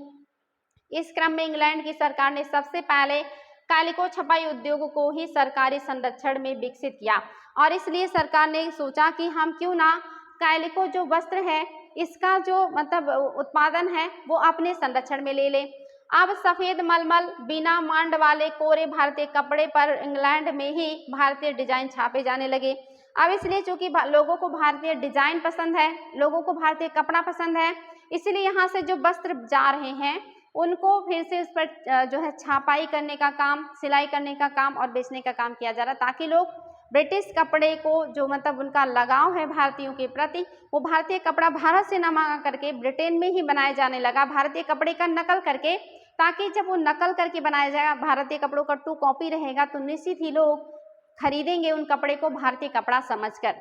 इस क्रम में इंग्लैंड की सरकार ने सबसे पहले कैलिको छपाई उद्योग को ही सरकारी संरक्षण में विकसित किया और इसलिए सरकार ने सोचा कि हम क्यों ना कैलिको जो वस्त्र है इसका जो मतलब उत्पादन है वो अपने संरक्षण में ले ले। अब सफेद मलमल बिना मांड वाले कोरे भारतीय कपड़े पर इंग्लैंड में ही भारतीय डिजाइन छापे जाने लगे। अब इसलिए चूंकि लोगों को भारतीय डिजाइन पसंद है, लोगों को भारतीय कपड़ा पसंद है, इसीलिए यहाँ से जो वस्त्र जा रहे हैं उनको फिर से उस पर जो है छापाई करने का काम, सिलाई करने का काम और बेचने का काम किया जा रहा, ताकि लोग ब्रिटिश कपड़े को जो मतलब उनका लगाव है भारतीयों के प्रति, वो भारतीय कपड़ा भारत से न मंगा करके ब्रिटेन में ही बनाया जाने लगा, भारतीय कपड़े का नकल करके, ताकि जब वो नकल करके बनाया जाएगा, भारतीय कपड़ों का टू कॉपी रहेगा, तो निश्चित ही लोग खरीदेंगे उन कपड़े को भारतीय कपड़ा समझकर।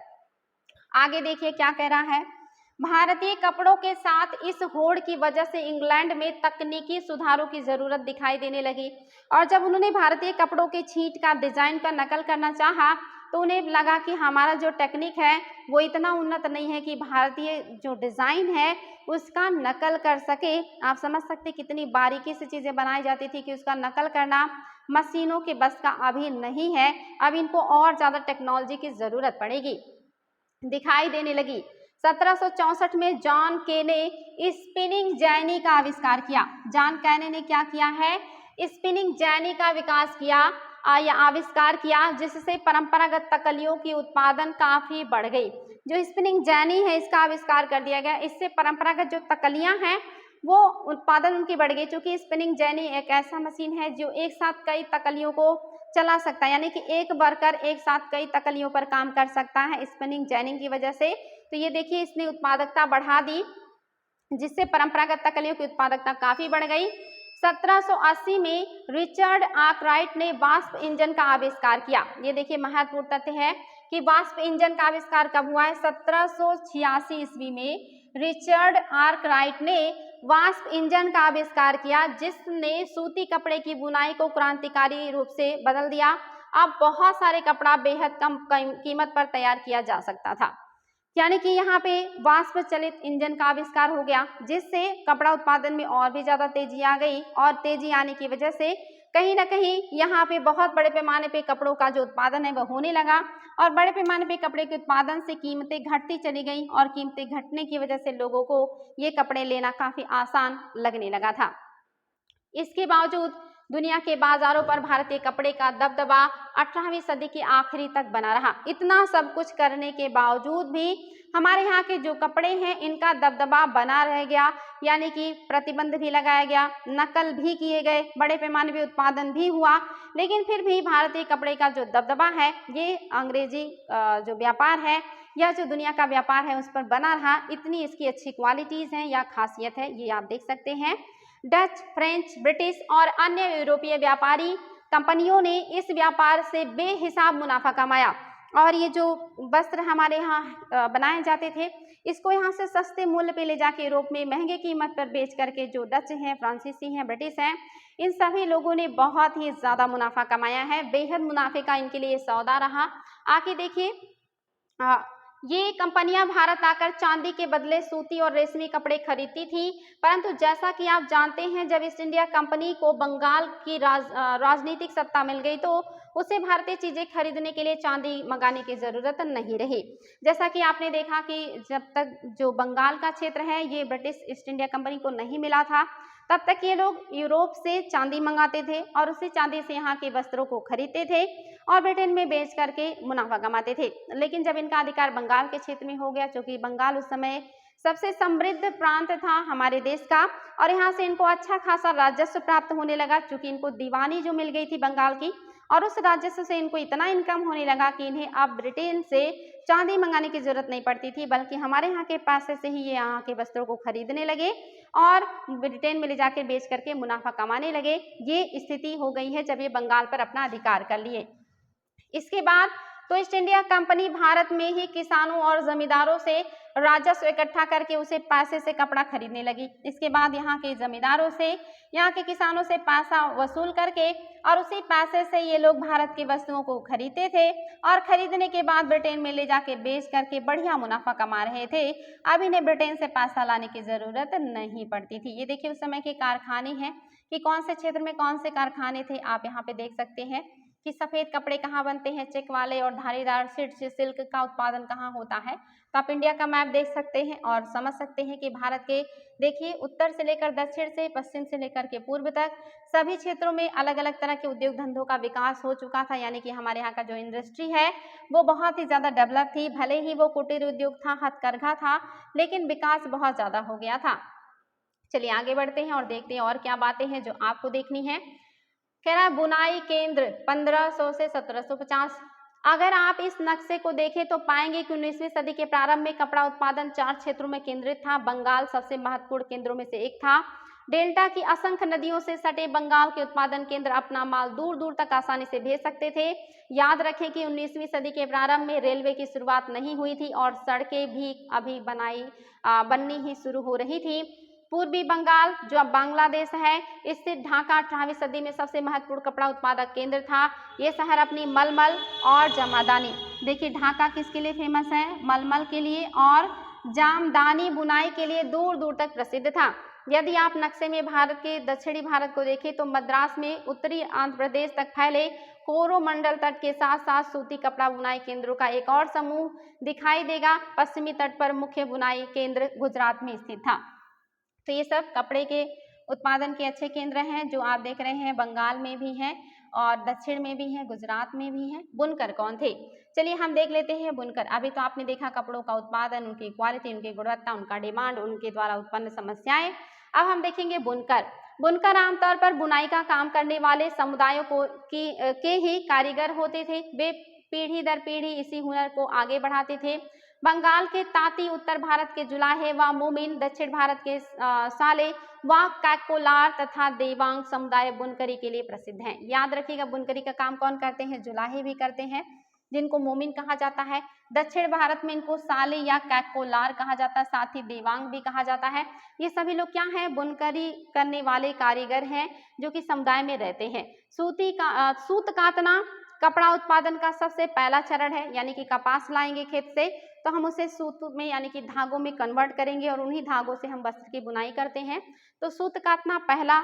आगे देखिए क्या कह रहा है, भारतीय कपड़ों के साथ इस होड़ की वजह से इंग्लैंड में तकनीकी सुधारों की जरूरत दिखाई देने लगी और जब उन्होंने भारतीय कपड़ों के छींट का डिजाइन का नकल करना चाहा तो उन्हें लगा कि हमारा जो टेक्निक है वो इतना उन्नत नहीं है कि भारतीय जो डिजाइन है उसका नकल कर सके। आप समझ सकते कितनी बारीकी से चीजें बनाई जाती थी कि उसका नकल करना मशीनों के बस का अभी नहीं है, अब इनको और ज्यादा टेक्नोलॉजी की जरूरत पड़ेगी, दिखाई देने लगी। 1764 में जॉन के ने स्पिनिंग जैनी का आविष्कार किया। जॉन कैने ने क्या किया है, स्पिनिंग जैनी का विकास किया या आविष्कार किया, जिससे परंपरागत तकलियों की उत्पादन काफी बढ़ गई। जो स्पिनिंग जैनी है इसका आविष्कार कर दिया गया, इससे परंपरागत जो तकलियां हैं वो उत्पादन उनकी बढ़ गई, क्योंकि स्पिनिंग जैनी एक ऐसा मशीन है जो एक साथ कई तकलियों को चला सकता है, यानी कि एक वर्कर एक साथ कई तकलियों पर काम कर सकता है स्पिनिंग जैनिंग की वजह से। तो ये देखिए इसने उत्पादकता बढ़ा दी, जिससे परंपरागत तकलियों की उत्पादकता काफी बढ़ गई। 1780 में रिचर्ड आर्कराइट ने वाष्प इंजन का आविष्कार किया। ये देखिए महत्वपूर्ण तथ्य है कि वाष्प इंजन का आविष्कार कब हुआ है, 1786 ईस्वी में रिचर्ड आर्कराइट ने वाष्प इंजन का आविष्कार किया, जिसने सूती कपड़े की बुनाई को क्रांतिकारी रूप से बदल दिया। अब बहुत सारे कपड़ा बेहद कम कीमत पर तैयार किया जा सकता था, यानी कि यहाँ पे वाष्प चलित इंजन का आविष्कार हो गया, जिससे कपड़ा उत्पादन में और भी ज्यादा तेजी आ गई और तेजी आने की वजह से कहीं ना कहीं यहाँ पे बहुत बड़े पैमाने पे कपड़ों का जो उत्पादन है वह होने लगा और बड़े पैमाने पे कपड़े के उत्पादन से कीमतें घटती चली गई और कीमतें घटने की वजह से लोगों को ये कपड़े लेना काफी आसान लगने लगा था। इसके बावजूद दुनिया के बाजारों पर भारतीय कपड़े का दबदबा 18वीं सदी के आखिरी तक बना रहा। इतना सब कुछ करने के बावजूद भी हमारे यहाँ के जो कपड़े हैं इनका दबदबा बना रह गया, यानी कि प्रतिबंध भी लगाया गया, नकल भी किए गए, बड़े पैमाने पे उत्पादन भी हुआ, लेकिन फिर भी भारतीय कपड़े का जो दबदबा है ये अंग्रेजी जो व्यापार है या जो दुनिया का व्यापार है उस पर बना रहा। इतनी इसकी अच्छी क्वालिटीज हैं या खासियत है, ये आप देख सकते हैं। डच, फ्रेंच, ब्रिटिश और अन्य यूरोपीय व्यापारी कंपनियों ने इस व्यापार से बेहिसाब मुनाफा कमाया और ये जो वस्त्र हमारे यहाँ बनाए जाते थे इसको यहाँ से सस्ते मूल्य पे ले जाके यूरोप में महंगे कीमत पर बेच करके जो डच हैं, फ्रांसीसी हैं, ब्रिटिश हैं, इन सभी लोगों ने बहुत ही ज़्यादा मुनाफा कमाया है। बेहद मुनाफे का इनके लिए सौदा रहा। आगे देखिए, ये कंपनियां भारत आकर चांदी के बदले सूती और रेशमी कपड़े खरीदती थी, परंतु जैसा कि आप जानते हैं जब ईस्ट इंडिया कंपनी को बंगाल की राजनीतिक सत्ता मिल गई तो उसे भारतीय चीजें खरीदने के लिए चांदी मंगाने की जरूरत नहीं रही। जैसा कि आपने देखा कि जब तक जो बंगाल का क्षेत्र है ये ब्रिटिश ईस्ट इंडिया कंपनी को नहीं मिला था, तब तक ये लोग यूरोप से चांदी मंगाते थे और उसी चांदी से यहाँ के वस्त्रों को खरीदते थे और ब्रिटेन में बेच करके मुनाफा कमाते थे। लेकिन जब इनका अधिकार बंगाल के क्षेत्र में हो गया, क्योंकि बंगाल उस समय सबसे समृद्ध प्रांत था हमारे देश का और यहाँ से इनको अच्छा खासा राजस्व प्राप्त होने लगा, क्योंकि इनको दीवानी जो मिल गई थी बंगाल की और उस राजस्व से इनको इतना इनकम होने लगा कि इन्हें अब ब्रिटेन से चांदी मंगाने की जरूरत नहीं पड़ती थी, बल्कि हमारे यहाँ के पैसे से ही ये यहाँ के वस्त्रों को खरीदने लगे और ब्रिटेन में ले जाकर बेच करके मुनाफा कमाने लगे। ये स्थिति हो गई है जब ये बंगाल पर अपना अधिकार कर लिए। इसके बाद तो ईस्ट इंडिया कंपनी भारत में ही किसानों और जमींदारों से राजस्व इकट्ठा करके उसे पैसे से कपड़ा खरीदने लगी। इसके बाद यहाँ के जमींदारों से, यहाँ के किसानों से पैसा वसूल करके और उसी पैसे से ये लोग भारत की वस्तुओं को खरीदते थे और खरीदने के बाद ब्रिटेन में ले जाके बेच करके बढ़िया मुनाफा कमा रहे थे। अब इन्हें ब्रिटेन से पैसा लाने की जरूरत नहीं पड़ती थी। ये देखिए उस समय के कारखाने हैं कि कौन से क्षेत्र में कौन से कारखाने थे। आप यहाँ पे देख सकते हैं कि सफ़ेद कपड़े कहाँ बनते हैं, चेक वाले और धारीदार सिल्क का उत्पादन कहाँ होता है। तो आप इंडिया का मैप देख सकते हैं और समझ सकते हैं कि भारत के देखिए उत्तर से लेकर दक्षिण से, पश्चिम से लेकर के पूर्व तक सभी क्षेत्रों में अलग अलग तरह के उद्योग धंधों का विकास हो चुका था। यानी कि हमारे यहाँ का जो इंडस्ट्री है वो बहुत ही ज़्यादा डेवलप थी। भले ही वो कुटीर उद्योग था, हथकरघा था, लेकिन विकास बहुत ज़्यादा हो गया था। चलिए आगे बढ़ते हैं और देखते हैं और क्या बातें हैं जो आपको देखनी है। कह रहा है बुनाई केंद्र 1500 से 1750। अगर आप इस नक्शे को देखें तो पाएंगे कि 19वीं सदी के प्रारंभ में कपड़ा उत्पादन 4 क्षेत्रों में केंद्रित था। बंगाल सबसे महत्वपूर्ण केंद्रों में से एक था। डेल्टा की असंख्य नदियों से सटे बंगाल के उत्पादन केंद्र अपना माल दूर दूर तक आसानी से भेज सकते थे। याद रखें कि 19वीं सदी के प्रारंभ में रेलवे की शुरुआत नहीं हुई थी और सड़कें भी अभी बननी ही शुरू हो रही थी। पूर्वी बंगाल जो अब बांग्लादेश है, इससे ढाका 18वीं सदी में सबसे महत्वपूर्ण कपड़ा उत्पादक केंद्र था। ये शहर अपनी मलमल और जमादानी, देखिए ढाका किसके लिए फेमस है, मलमल के लिए और जामदानी बुनाई के लिए दूर दूर तक प्रसिद्ध था। यदि आप नक्शे में भारत के दक्षिणी भारत को देखें तो मद्रास में उत्तरी आंध्र प्रदेश तक फैले कोरोमंडल तट के साथ साथ सूती कपड़ा बुनाई केंद्रों का एक और समूह दिखाई देगा। पश्चिमी तट पर मुख्य बुनाई केंद्र गुजरात में स्थित था। तो ये सब कपड़े के उत्पादन के अच्छे केंद्र हैं जो आप देख रहे हैं। बंगाल में भी हैं और दक्षिण में भी हैं, गुजरात में भी हैं। बुनकर कौन थे, चलिए हम देख लेते हैं बुनकर। अभी तो आपने देखा कपड़ों का उत्पादन, उनकी क्वालिटी, उनकी गुणवत्ता, उनका डिमांड, उनके द्वारा उत्पन्न समस्याएं। अब हम देखेंगे बुनकर। बुनकर आमतौर पर बुनाई का काम करने वाले समुदायों के ही कारीगर होते थे। वे पीढ़ी दर पीढ़ी इसी हुनर को आगे बढ़ाते थे। बंगाल के तांती, उत्तर भारत के जुलाहे व मोमिन, दक्षिण भारत के साले व कैकोलार तथा देवांग समुदाय बुनकरी के लिए प्रसिद्ध हैं। याद रखिएगा बुनकरी का काम कौन करते हैं, जुलाहे भी करते हैं जिनको मोमिन कहा जाता है। दक्षिण भारत में इनको साले या कैकोलार कहा जाता है, साथ ही देवांग भी कहा जाता है। ये सभी लोग क्या हैं, बुनकरी करने वाले कारीगर हैं जो कि समुदाय में रहते हैं। सूत कातना कपड़ा उत्पादन का सबसे पहला चरण है। यानी कि कपास लाएंगे खेत से तो हम उसे सूत में यानी कि धागों में कन्वर्ट करेंगे और उन्हीं धागों से हम वस्त्र की बुनाई करते हैं। तो सूत काटना पहला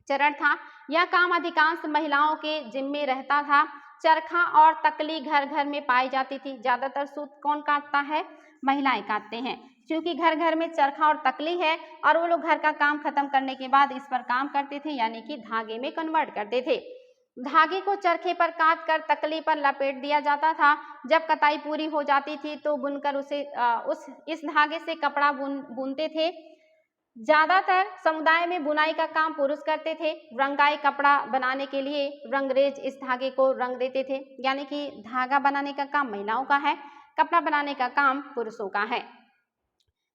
चरण था। यह काम अधिकांश महिलाओं के जिम्मे रहता था। चरखा और तकली घर घर में पाई जाती थी। ज्यादातर सूत कौन काटता है, महिलाएं काटते हैं, क्योंकि घर घर में चरखा और तकली है और वो लोग घर का काम खत्म करने के बाद इस पर काम करते थे, यानी कि धागे में कन्वर्ट करते थे। धागे को चरखे पर काट कर तकली पर लपेट दिया जाता था। जब कताई पूरी हो जाती थी तो बुनकर इस धागे से कपड़ा बुनते थे। ज्यादातर समुदाय में बुनाई का काम पुरुष करते थे। रंगाई कपड़ा बनाने के लिए रंगरेज इस धागे को रंग देते थे। यानी कि धागा बनाने का काम महिलाओं का है, कपड़ा बनाने का काम पुरुषों का है।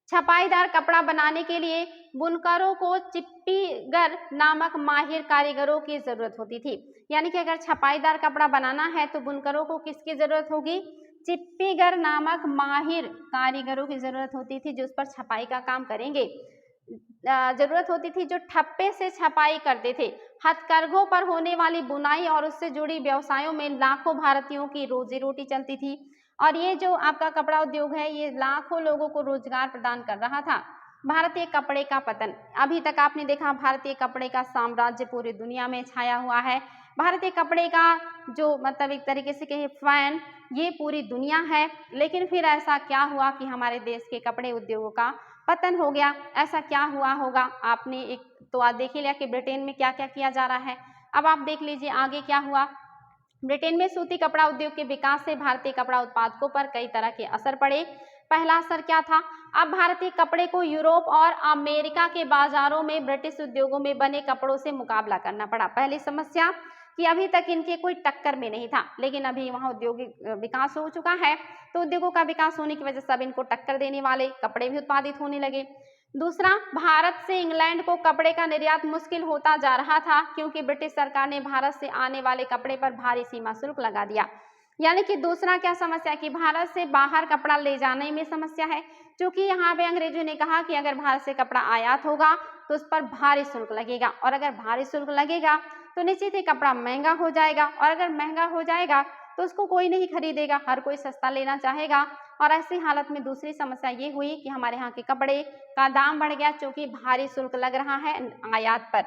छपाईदार कपड़ा बनाने के लिए बुनकरों को चिप्पीगर नामक माहिर कारीगरों की जरूरत होती थी। यानी कि अगर छपाईदार कपड़ा बनाना है तो बुनकरों को किसकी जरूरत होगी, चिप्पीगर नामक माहिर कारीगरों की जरूरत होती थी जो उस पर छपाई का काम करेंगे। जरूरत होती थी जो ठप्पे से छपाई करते थे। हथकरघों पर होने वाली बुनाई और उससे जुड़ी व्यवसायों में लाखों भारतीयों की रोजी रोटी चलती थी और ये जो आपका कपड़ा उद्योग है ये लाखों लोगों को रोजगार प्रदान कर रहा था। भारतीय कपड़े का पतन, अभी तक आपने देखा भारतीय कपड़े का साम्राज्य पूरी दुनिया में छाया हुआ है। भारतीय कपड़े का जो मतलब एक तरीके से कहे फैन ये पूरी दुनिया है। लेकिन फिर ऐसा क्या हुआ कि हमारे देश के कपड़े उद्योगों का पतन हो गया? ऐसा क्या हुआ होगा? आपने एक तो आज देख ही लिया कि ब्रिटेन में क्या क्या किया जा रहा है। अब आप देख लीजिए आगे क्या हुआ। ब्रिटेन में सूती कपड़ा उद्योग के विकास से भारतीय कपड़ा उत्पादकों पर कई तरह के असर पड़े। पहला असर क्या था? अब भारतीय कपड़े को यूरोप और अमेरिका के बाजारों में ब्रिटिश उद्योगों में बने कपड़ों से मुकाबला करना पड़ा। पहली समस्या कि अभी तक इनके कोई टक्कर में नहीं था, लेकिन अभी वहां औद्योगिक विकास हो चुका है, तो उद्योगों का विकास होने की वजह से अब इनको टक्कर देने वाले कपड़े भी उत्पादित होने लगे। दूसरा, भारत से इंग्लैंड को कपड़े का निर्यात मुश्किल होता जा रहा था, क्योंकि ब्रिटिश सरकार ने भारत से आने वाले कपड़े पर भारी सीमा शुल्क लगा दिया। यानी कि दूसरा क्या समस्या कि भारत से बाहर कपड़ा ले जाने में समस्या है, क्योंकि यहाँ पे अंग्रेजों ने कहा कि अगर भारत से कपड़ा आयात होगा तो उस पर भारी शुल्क लगेगा, और अगर भारी शुल्क लगेगा तो निश्चित ही कपड़ा महंगा हो जाएगा, और अगर महंगा हो जाएगा तो उसको कोई नहीं खरीदेगा, हर कोई सस्ता लेना चाहेगा। और ऐसी हालत में दूसरी समस्या ये हुई कि हमारे यहाँ के कपड़े का दाम बढ़ गया, क्योंकि भारी शुल्क लग रहा है आयात पर।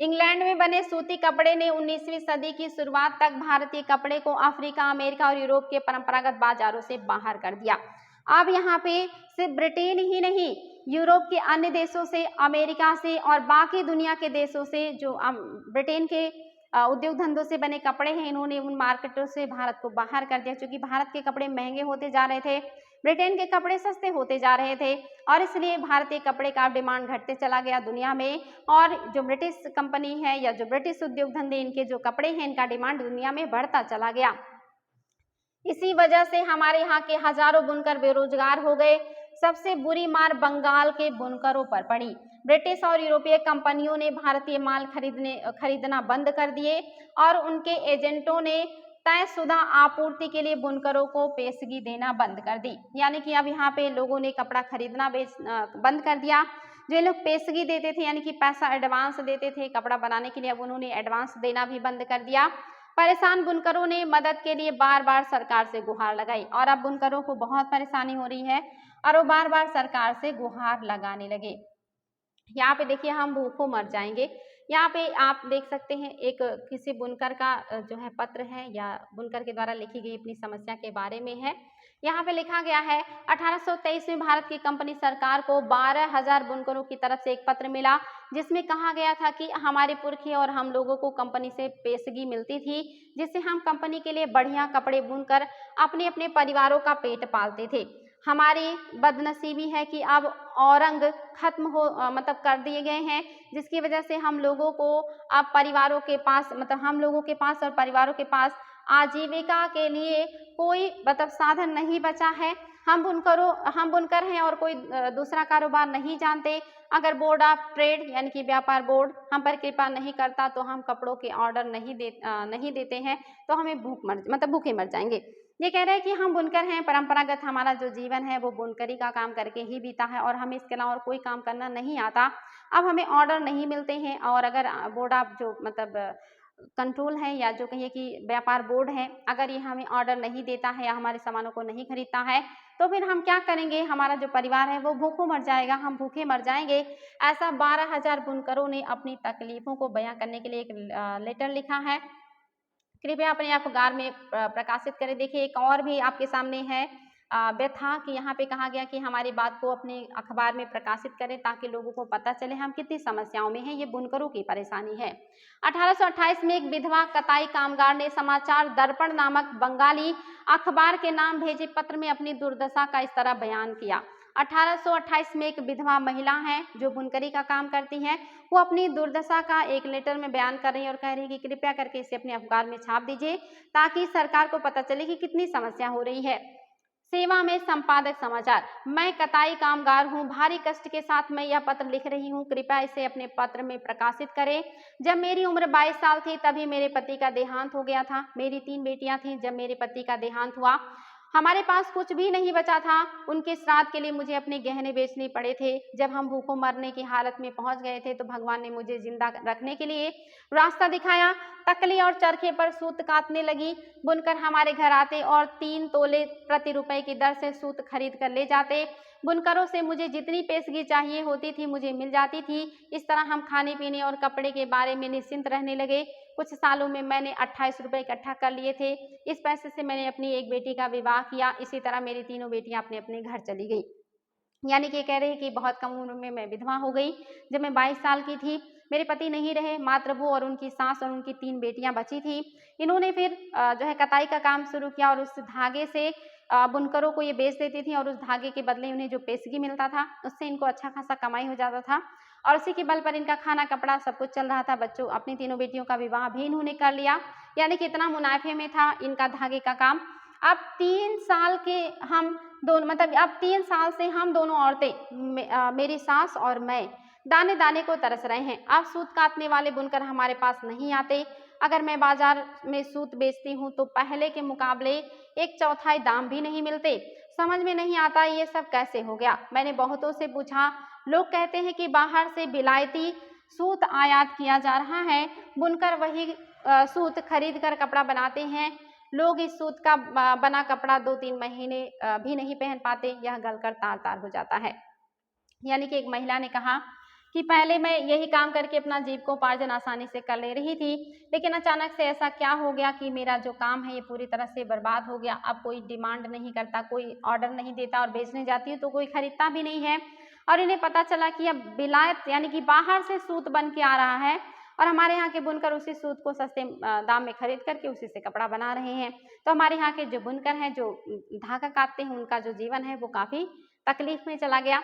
इंग्लैंड में बने सूती कपड़े ने 19वीं सदी की शुरुआत तक भारतीय कपड़े को अफ्रीका, अमेरिका और यूरोप के परंपरागत बाजारों से बाहर कर दिया। अब यहाँ पे सिर्फ ब्रिटेन ही नहीं, यूरोप के अन्य देशों से, अमेरिका से और बाकी दुनिया के देशों से जो ब्रिटेन के उद्योग धंधों से बने कपड़े हैं, इन्होंने उन मार्केटों से भारत को बाहर कर दिया, क्योंकि भारत के कपड़े महंगे होते जा रहे थे, ब्रिटेन के कपड़े सस्ते होते जा रहे थे, और इसलिए भारतीय कपड़े का डिमांड घटते चला गया दुनिया में। और जो ब्रिटिश कंपनी है या जो ब्रिटिश उद्योग धंधे, इनके जो कपड़े हैं, इनका डिमांड दुनिया में बढ़ता चला गया। इसी वजह से हमारे यहाँ के हजारों बुनकर बेरोजगार हो गए। सबसे बुरी मार बंगाल के बुनकरों पर पड़ी। ब्रिटिश और यूरोपीय कंपनियों ने भारतीय माल खरीदना बंद कर दिए, और उनके एजेंटों ने तयशुदा आपूर्ति के लिए बुनकरों को पेशगी देना बंद कर दी। यानी कि अब यहाँ पे लोगों ने कपड़ा खरीदना बंद कर दिया। जो लोग पेशगी देते थे, यानी कि पैसा एडवांस देते थे कपड़ा बनाने के लिए, अब उन्होंने एडवांस देना भी बंद कर दिया। परेशान बुनकरों ने मदद के लिए बार बार सरकार से गुहार लगाई, और अब बुनकरों को बहुत परेशानी हो रही है, और वो बार बार सरकार से गुहार लगाने लगे। यहाँ पे देखिए, हम भूखों मर जाएंगे। यहाँ पे आप देख सकते हैं एक किसी बुनकर का जो है पत्र है, या बुनकर के द्वारा लिखी गई अपनी समस्या के बारे में है। यहाँ पे लिखा गया है, 1823 में भारत की कंपनी सरकार को 12,000 बुनकरों की तरफ से एक पत्र मिला, जिसमें कहा गया था कि हमारे पुरखे और हम लोगों को कंपनी से पेशगी मिलती थी, जिससे हम कंपनी के लिए बढ़िया कपड़े बुनकर अपने अपने परिवारों का पेट पालते थे। हमारी बदनसीबी है कि अब औरंग खत्म हो मतलब कर दिए गए हैं, जिसकी वजह से हम लोगों को अब परिवारों के पास, मतलब हम लोगों के पास और परिवारों के पास आजीविका के लिए कोई मतलब साधन नहीं बचा है। हम बुनकर हैं और कोई दूसरा कारोबार नहीं जानते। अगर बोर्ड ऑफ ट्रेड यानी कि व्यापार बोर्ड हम पर कृपा नहीं करता तो हम कपड़ों के ऑर्डर नहीं देते हैं, तो हमें भूखे मर जाएंगे। ये कह रहे हैं कि हम बुनकर हैं, परंपरागत हमारा जो जीवन है वो बुनकरी का काम करके ही बीता है, और हमें इसके अलावा और कोई काम करना नहीं आता। अब हमें ऑर्डर नहीं मिलते हैं, और अगर बोर्ड ऑफ जो कंट्रोल है, या जो कहिए कि व्यापार बोर्ड है, अगर ये हमें ऑर्डर नहीं देता है या हमारे सामानों को नहीं खरीदता है, तो फिर हम क्या करेंगे? हमारा जो परिवार है वो भूखों मर जाएगा, हम भूखे मर जाएंगे। ऐसा 12,000 बुनकरों ने अपनी तकलीफों को बयां करने के लिए एक लेटर लिखा है। कृपया अपने अखबार में प्रकाशित करें। देखिए, एक और भी आपके सामने है व्यथा कि यहाँ पे कहा गया कि हमारी बात को अपने अखबार में प्रकाशित करें, ताकि लोगों को पता चले हम कितनी समस्याओं में हैं। ये बुनकरों की परेशानी है। 1828 में एक विधवा कताई कामगार ने समाचार दर्पण नामक बंगाली अखबार के नाम भेजे पत्र में अपनी दुर्दशा का इस तरह बयान किया। 1828 में एक विधवा महिला है जो बुनकरी का काम करती है, वो अपनी दुर्दशा का एक लेटर में बयान कर रही है और कह रही है कि कृपया करके इसे अपने अखबार में छाप दीजिए, ताकि सरकार को पता चले कि कितनी समस्या हो रही है। सेवा में संपादक समाचार। मैं कताई कामगार हूँ, भारी कष्ट के साथ मैं यह पत्र लिख रही हूँ, कृपया इसे अपने पत्र में प्रकाशित करें। जब मेरी उम्र 22 साल थी तभी मेरे पति का देहांत हो गया था। मेरी 3 बेटियां थीं जब मेरे पति का देहांत हुआ। हमारे पास कुछ भी नहीं बचा था। उनके श्राद्ध के लिए मुझे अपने गहने बेचने पड़े थे। जब हम भूखों मरने की हालत में पहुंच गए थे तो भगवान ने मुझे जिंदा रखने के लिए रास्ता दिखाया। तकली और चरखे पर सूत काटने लगी। बुनकर हमारे घर आते और 3 तोले प्रति रुपए की दर से सूत खरीद कर ले जाते। बुनकरों से मुझे जितनी पेशगी चाहिए होती थी मुझे मिल जाती थी। इस तरह हम खाने पीने और कपड़े के बारे में निश्चिंत रहने लगे। कुछ सालों में मैंने 28 रुपये इकट्ठा कर लिए थे। इस पैसे से मैंने अपनी एक बेटी का विवाह किया। इसी तरह मेरी तीनों बेटियां अपने अपने घर चली गई। यानी कि कह रही है कि बहुत कम उम्र में मैं विधवा हो गई। जब मैं 22 साल की थी, मेरे पति नहीं रहे, मात्र वो और उनकी सास और उनकी 3 बेटियां बची थी। इन्होंने फिर जो है कताई का काम शुरू किया और उस धागे से बुनकरों को ये बेच देती थी और उस धागे के बदले उन्हें जो पेशगी मिलता था उससे इनको अच्छा खासा कमाई हो जाता था और उसी के बल पर इनका खाना कपड़ा सब कुछ चल रहा था। बच्चों अपनी तीनों बेटियों का विवाह भी इन्होंने कर लिया। यानी कि इतना मुनाफे में था इनका धागे का काम। अब 3 साल के हम दोनों मतलब अब 3 साल से हम दोनों औरतें मेरी सास और मैं दाने दाने को तरस रहे हैं। अब सूत काटने वाले बुनकर हमारे पास नहीं आते। अगर मैं बाजार में सूत बेचती हूँ तो पहले के मुकाबले 1/4 दाम भी नहीं मिलते। समझ में नहीं आता ये सब कैसे हो गया। मैंने बहुतों से पूछा, लोग कहते हैं कि बाहर से विलायती सूत आयात किया जा रहा है, बुनकर वही सूत खरीद कर कपड़ा बनाते हैं। लोग इस सूत का बना कपड़ा 2-3 महीने भी नहीं पहन पाते, यह गलकर तार तार हो जाता है। यानी कि एक महिला ने कहा कि पहले मैं यही काम करके अपना जीविकोपार्जन आसानी से कर ले रही थी, लेकिन अचानक से ऐसा क्या हो गया कि मेरा जो काम है ये पूरी तरह से बर्बाद हो गया। अब कोई डिमांड नहीं करता, कोई ऑर्डर नहीं देता और बेचने जाती हूँ तो कोई खरीदता भी नहीं है। और इन्हें पता चला कि अब विलायत यानी कि बाहर से सूत बन के आ रहा है और हमारे यहाँ के बुनकर उसी सूत को सस्ते दाम में खरीद करके उसी से कपड़ा बना रहे हैं। तो हमारे यहाँ के जो बुनकर हैं, जो धागा काटते हैं, उनका जो जीवन है वो काफ़ी तकलीफ में चला गया।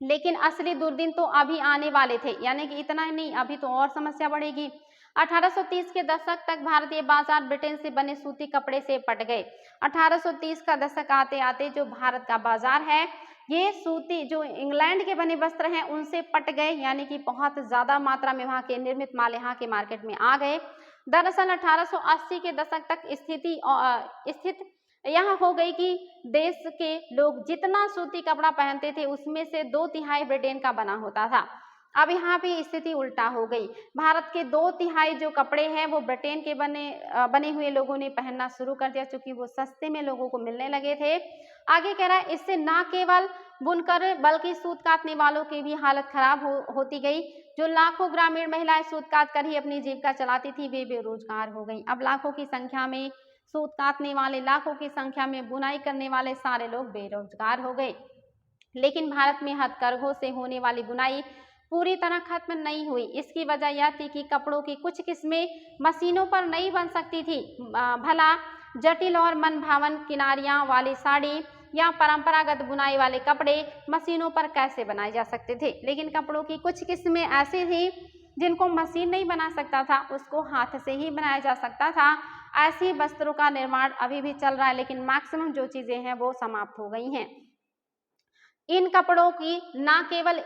लेकिन असली दुर्दिन तो अभी आने वाले थे। यानी कि इतना ही नहीं, अभी तो और समस्या बढ़ेगी। 1830 के दशक तक भारतीय बाजार ब्रिटेन से बने सूती कपड़े से पट गए। 1830 का दशक आते आते जो भारत का बाजार है ये सूती जो इंग्लैंड के बने वस्त्र हैं उनसे पट गए। यानी कि बहुत ज्यादा मात्रा में वहाँ के निर्मित माल यहाँ के मार्केट में आ गए। दरअसल 1880 के दशक तक स्थित यहाँ हो गई कि देश के लोग जितना सूती कपड़ा पहनते थे उसमें से 2/3 ब्रिटेन का बना होता था। अब यहाँ पे स्थिति उल्टा हो गई। भारत के 2/3 जो कपड़े हैं वो ब्रिटेन के बने हुए लोगों ने पहनना शुरू कर दिया, चूंकि वो सस्ते में लोगों को मिलने लगे थे। आगे कह रहा है इससे न केवल बुनकर बल्कि सूत काटने वालों की भी हालत खराब होती गई। जो लाखों ग्रामीण महिलाएं सूत काट कर ही अपनी जीविका चलाती थी वे बेरोजगार हो गई। अब लाखों की संख्या में सूत काटने वाले, लाखों की संख्या में बुनाई करने वाले सारे लोग बेरोजगार हो गए। लेकिन भारत में हथकरघों से होने वाली बुनाई पूरी तरह खत्म नहीं हुई। इसकी वजह यह थी कि कपड़ों की कुछ किस्में मशीनों पर नहीं बन सकती थी। भला जटिल और मनभावन किनारियां वाली साड़ी या परंपरागत बुनाई वाले कपड़े मशीनों पर कैसे बनाए जा सकते थे। लेकिन कपड़ों की कुछ किस्में ऐसी थी जिनको मशीन नहीं बना सकता था, उसको हाथ से ही बनाया जा सकता था। ऐसे वस्त्रों का निर्माण अभी भी चल रहा है, लेकिन मैक्सिमम जो चीजें हैं वो समाप्त हो गई हैं। इन कपड़ों की ना केवल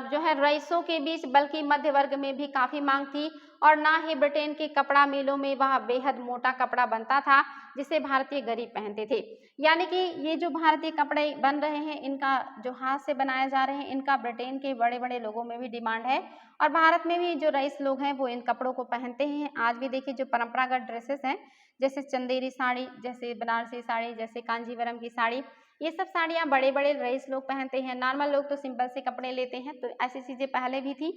जो है रईसों के बीच बल्कि मध्य वर्ग में भी काफी मांग थी और ना ही ब्रिटेन के कपड़ा मिलों में वह बेहद मोटा कपड़ा बनता था जिसे भारतीय गरीब पहनते थे। यानी कि ये जो भारतीय कपड़े बन रहे हैं इनका जो हाथ से बनाए जा रहे हैं इनका ब्रिटेन के बड़े बड़े लोगों में भी डिमांड है और भारत में भी जो रईस लोग हैं वो इन कपड़ों को पहनते हैं। आज भी देखिए जो परंपरागत ड्रेसेस हैं जैसे चंदेरी साड़ी, जैसे बनारसी साड़ी, जैसे कांजीवरम की साड़ी, ये सब साड़ियाँ बड़े बड़े रईस लोग पहनते हैं। नॉर्मल लोग तो सिंपल से कपड़े लेते हैं। तो ऐसी चीजें पहले भी थी।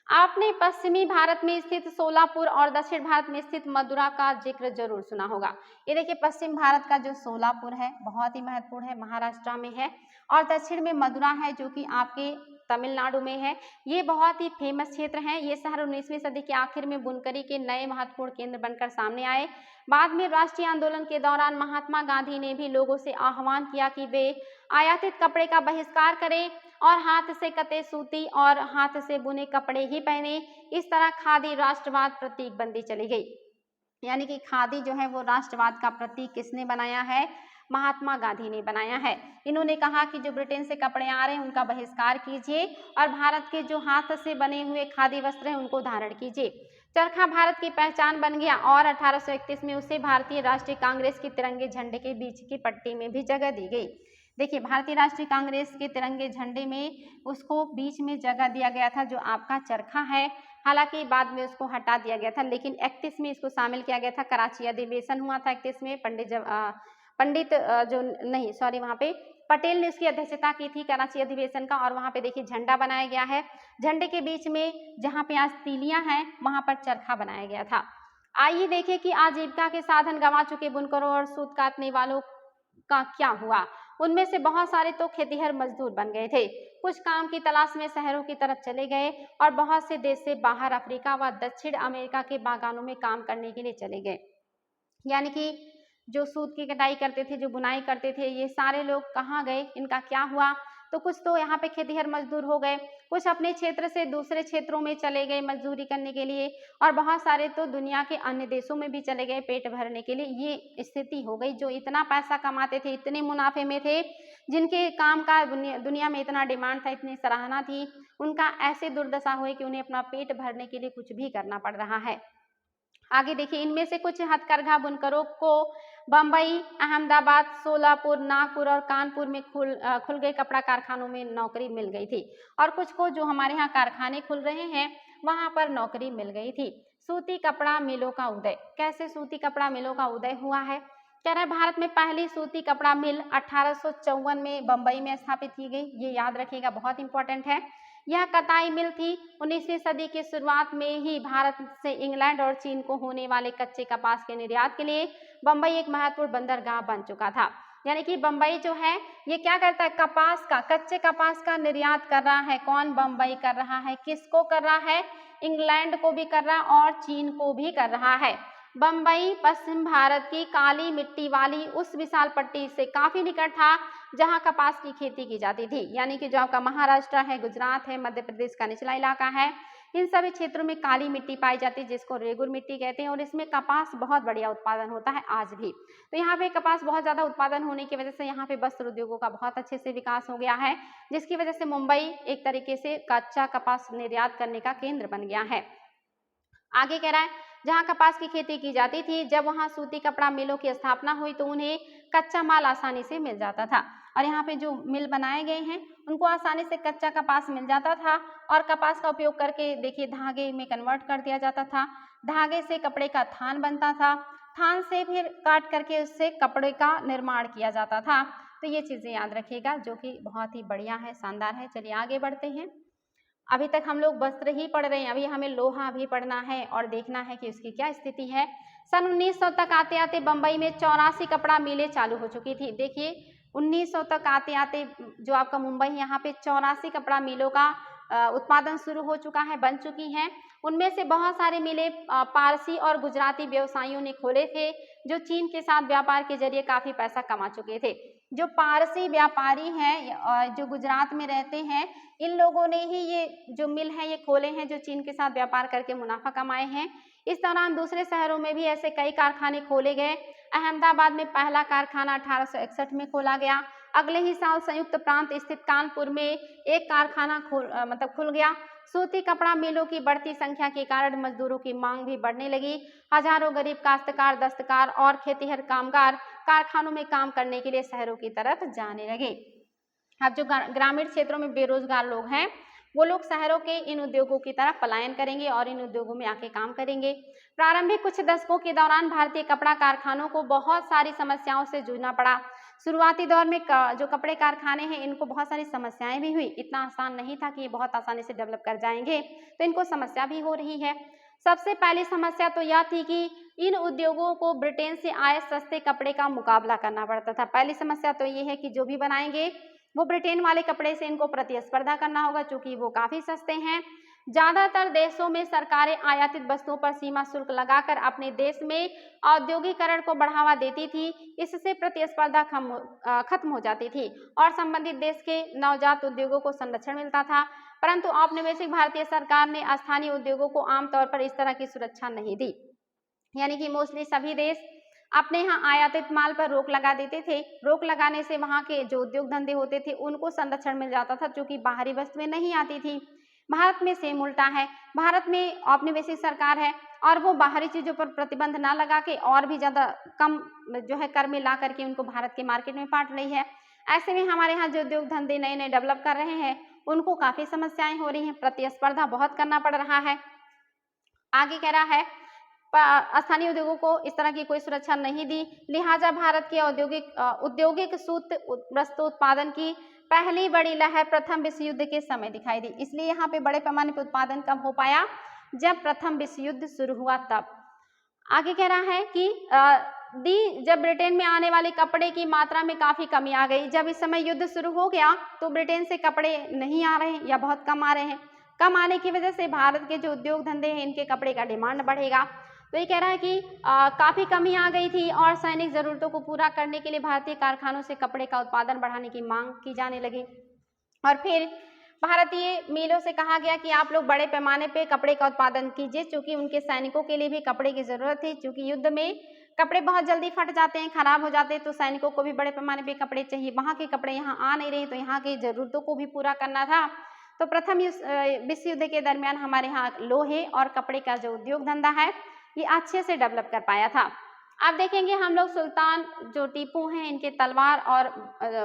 आपने पश्चिमी भारत में स्थित सोलापुर और दक्षिण भारत में स्थित मदुरा का जिक्र जरूर सुना होगा। ये देखिए पश्चिम भारत का जो सोलापुर है बहुत ही महत्वपूर्ण है, महाराष्ट्र में है और दक्षिण में मदुरा है जो कि आपके तमिलनाडु में है। ये बहुत ही फेमस क्षेत्र हैं। ये शहर 19वीं सदी के आखिर में बुनकरी के नए महत्वपूर्ण केंद्र बनकर सामने आए। बाद में राष्ट्रीय आंदोलन के दौरान महात्मा गांधी ने भी लोगों से आह्वान किया कि वे आयातित कपड़े का बहिष्कार करें और हाथ से कते सूती और हाथ से बुने कपड़े ही पहने। इस तरह खादी राष्ट्रवाद प्रतीक बनती चली गई। यानी कि खादी जो है वो राष्ट्रवाद का प्रतीक किसने बनाया है? महात्मा गांधी ने बनाया है। इन्होंने कहा कि जो ब्रिटेन से कपड़े आ रहे हैं उनका बहिष्कार कीजिए और भारत के जो हाथ से बने हुए खादी वस्त्र हैं उनको धारण कीजिए। चरखा भारत की पहचान बन गया और 1831 में उसे भारतीय राष्ट्रीय कांग्रेस के तिरंगे झंडे के बीच की पट्टी में भी जगह दी गई। देखिए भारतीय राष्ट्रीय कांग्रेस के तिरंगे झंडे में उसको बीच में जगह दिया गया था जो आपका चरखा है। हालांकि बाद में उसको हटा दिया गया था, लेकिन 31 में इसको शामिल किया गया था। कराची अधिवेशन हुआ था 31 में, पंडित जो नहीं सॉरी वहाँ पे पटेल ने उसकी अध्यक्षता की थी कराची अधिवेशन का, और वहां पे देखिए झंडा बनाया गया है। झंडे के बीच में जहां पे आज तीलियां हैं वहां पर चरखा बनाया गया था। आइए देखिए कि आजीविका के साधन गंवा चुके बुनकरों और सूत काटने वालों का क्या हुआ। उनमें से बहुत सारे तो खेतीहर मजदूर बन गए थे, कुछ काम की तलाश में शहरों की तरफ चले गए और बहुत से देश से बाहर अफ्रीका व दक्षिण अमेरिका के बागानों में काम करने के लिए चले गए। यानी कि जो सूत की कटाई करते थे, जो बुनाई करते थे, ये सारे लोग कहाँ गए, इनका क्या हुआ। तो कुछ तो यहाँ पे खेतीहर मजदूर हो गए, कुछ अपने क्षेत्र से दूसरे क्षेत्रों में चले गए मजदूरी करने के लिए, और बहुत सारे तो दुनिया के अन्य देशों में भी चले गए पेट भरने के लिए। ये स्थिति हो गई। जो इतना पैसा कमाते थे, इतने मुनाफे में थे, जिनके काम का दुनिया में इतना डिमांड था, इतनी सराहना थी, उनका ऐसे दुर्दशा हुई कि उन्हें अपना पेट भरने के लिए कुछ भी करना पड़ रहा है। आगे देखिए, इनमें से कुछ हथकरघा बुनकरों को बम्बई, अहमदाबाद, सोलापुर, नागपुर और कानपुर में खुल गए कपड़ा कारखानों में नौकरी मिल गई थी, और कुछ को जो हमारे यहाँ कारखाने खुल रहे हैं वहां पर नौकरी मिल गई थी। सूती कपड़ा मिलों का उदय। कैसे सूती कपड़ा मिलों का उदय हुआ है? कह रहा है भारत में पहली सूती कपड़ा मिल 1854 में बम्बई में स्थापित की गई। ये याद रखिएगा, बहुत इंपॉर्टेंट है। यह कताई मिल थी। 19वीं सदी की शुरुआत में ही भारत से इंग्लैंड और चीन को होने वाले कच्चे कपास के निर्यात के लिए बम्बई एक महत्वपूर्ण बंदरगाह बन चुका था। यानी कि बम्बई जो है ये क्या करता है, कपास का, कच्चे कपास का निर्यात कर रहा है। कौन? बम्बई कर रहा है। किसको कर रहा है? इंग्लैंड को भी कर रहा है और चीन को भी कर रहा है। बम्बई पश्चिम भारत की काली मिट्टी वाली उस विशाल पट्टी से काफी निकट था जहां कपास की खेती की जाती थी। यानी कि जो आपका महाराष्ट्र है, गुजरात है, मध्य प्रदेश का निचला इलाका है, इन सभी क्षेत्रों में काली मिट्टी पाई जाती है जिसको रेगुर मिट्टी कहते हैं, और इसमें कपास बहुत बढ़िया उत्पादन होता है आज भी। तो यहाँ पे कपास बहुत ज्यादा उत्पादन होने की वजह से यहाँ पे वस्त्र उद्योगों का बहुत अच्छे से विकास हो गया है, जिसकी वजह से मुंबई एक तरीके से कच्चा कपास निर्यात करने का केंद्र बन गया है। आगे कह रहा है, जहां कपास की खेती की जाती थी, जब वहां सूती कपड़ा मिलों की स्थापना हुई तो उन्हें कच्चा माल आसानी से मिल जाता था, और यहाँ पे जो मिल बनाए गए हैं उनको आसानी से कच्चा कपास मिल जाता था, और कपास का उपयोग करके देखिए धागे में कन्वर्ट कर दिया जाता था। धागे से कपड़े का थान बनता था, थान से फिर काट करके उससे कपड़े का निर्माण किया जाता था। तो ये चीजें याद रखिएगा, जो कि बहुत ही बढ़िया है, शानदार है। चलिए आगे बढ़ते हैं। अभी तक हम लोग वस्त्र ही पढ़ रहे हैं, अभी हमें लोहा भी पढ़ना है और देखना है कि उसकी क्या स्थिति है। सन 1900 तक आते आते बंबई में 84 कपड़ा मिलें चालू हो चुकी थी। देखिए 1900 तक आते आते जो आपका मुंबई यहाँ पे 84 कपड़ा मिलों का उत्पादन शुरू हो चुका है, बन चुकी हैं। उनमें से बहुत सारे मिले पारसी और गुजराती व्यवसायियों ने खोले थे, जो चीन के साथ व्यापार के जरिए काफी पैसा कमा चुके थे। जो पारसी व्यापारी हैं जो गुजरात में रहते हैं, इन लोगों ने ही ये जो मिल है ये खोले हैं, जो चीन के साथ व्यापार करके मुनाफा कमाए हैं। इस दौरान दूसरे शहरों में भी ऐसे कई कारखाने खोले गए। अहमदाबाद में पहला कारखाना 1861 में खोला गया। अगले ही साल संयुक्त प्रांत स्थित कानपुर में एक कारखाना खुल गया। सूती कपड़ा मिलों की बढ़ती संख्या के कारण मजदूरों की मांग भी बढ़ने लगी। हजारों गरीब काश्तकार, दस्तकार और खेतीहर कामगार कारखानों में काम करने के लिए शहरों की तरफ जाने लगे। अब जो ग्रामीण क्षेत्रों में बेरोजगार लोग हैं, वो लोग शहरों के इन उद्योगों की तरफ पलायन करेंगे और इन उद्योगों में आके काम करेंगे। प्रारंभिक कुछ दशकों के दौरान भारतीय कपड़ा कारखानों को बहुत सारी समस्याओं से जूझना पड़ा। शुरुआती दौर में जो कपड़े कारखाने हैं इनको बहुत सारी समस्याएं भी हुई। इतना आसान नहीं था कि ये बहुत आसानी से डेवलप कर जाएंगे, तो इनको समस्या भी हो रही है। सबसे पहली समस्या तो यह थी कि इन उद्योगों को ब्रिटेन से आए सस्ते कपड़े का मुकाबला करना पड़ता था। पहली समस्या तो ये है कि जो भी बनाएंगे वो ब्रिटेन वाले कपड़े से इनको प्रतिस्पर्धा करना होगा, क्योंकि वो काफी सस्ते हैं। ज्यादातर देशों में सरकारें आयातित वस्तुओं पर सीमा शुल्क लगाकर अपने देश में औद्योगिकरण को बढ़ावा देती थी। इससे प्रतिस्पर्धा खत्म हो जाती थी और संबंधित देश के नवजात उद्योगों को संरक्षण मिलता था। परंतु औपनिवेशिक भारतीय सरकार ने स्थानीय उद्योगों को आमतौर पर इस तरह की सुरक्षा नहीं दी। यानी कि मोस्टली सभी देश अपने यहाँ आयातित माल पर रोक लगा देते थे। रोक लगाने से वहाँ के जो उद्योग धंधे होते थे उनको संरक्षण मिल जाता था, जो कि बाहरी वस्तुएं नहीं आती थी। भारत में सेम उल्टा है। भारत में औपनिवेशिक सरकार है और वो बाहरी चीजों पर प्रतिबंध ना लगा के और भी ज्यादा कम जो है कर में ला करके उनको भारत के मार्केट में बांट रही है। ऐसे में हमारे यहाँ जो उद्योग धंधे नए नए डेवलप कर रहे हैं उनको काफी समस्याएं हो रही हैं, प्रतिस्पर्धा बहुत करना पड़ रहा है। आगे कह रहा है स्थानीय उद्योगों को इस तरह की कोई सुरक्षा नहीं दी, लिहाजा भारत के औद्योगिक सूत वस्त्र उत्पादन की पहली बड़ी लहर प्रथम विश्व युद्ध के समय दिखाई दी। इसलिए यहाँ पे बड़े पैमाने पर उत्पादन कब हो पाया, जब प्रथम विश्व युद्ध शुरू हुआ तब। आगे कह रहा है कि जब ब्रिटेन में आने वाले कपड़े की मात्रा में काफी कमी आ गई। जब इस समय युद्ध शुरू हो गया तो ब्रिटेन से कपड़े नहीं आ रहे या बहुत कम आ रहे हैं। कम आने की वजह से भारत के जो उद्योग धंधे हैं इनके कपड़े का डिमांड बढ़ेगा। तो ये कह रहा है कि काफी कमी आ गई थी और सैनिक जरूरतों को पूरा करने के लिए भारतीय कारखानों से कपड़े का उत्पादन बढ़ाने की मांग की जाने लगी। और फिर भारतीय मिलों से कहा गया कि आप लोग बड़े पैमाने पे कपड़े का उत्पादन कीजिए, क्योंकि उनके सैनिकों के लिए भी कपड़े की जरूरत थी। क्योंकि युद्ध में कपड़े बहुत जल्दी फट जाते हैं, खराब हो जाते हैं, तो सैनिकों को भी बड़े पैमाने पे कपड़े चाहिए। वहाँ के कपड़े यहाँ आ नहीं रहे, तो यहाँ की जरूरतों को भी पूरा करना था। तो प्रथम विश्व युद्ध के दरमियान हमारे यहाँ लोहे और कपड़े का जो उद्योग धंधा है ये अच्छे से डेवलप कर पाया था। अब देखेंगे हम लोग सुल्तान जो टीपू हैं इनके तलवार और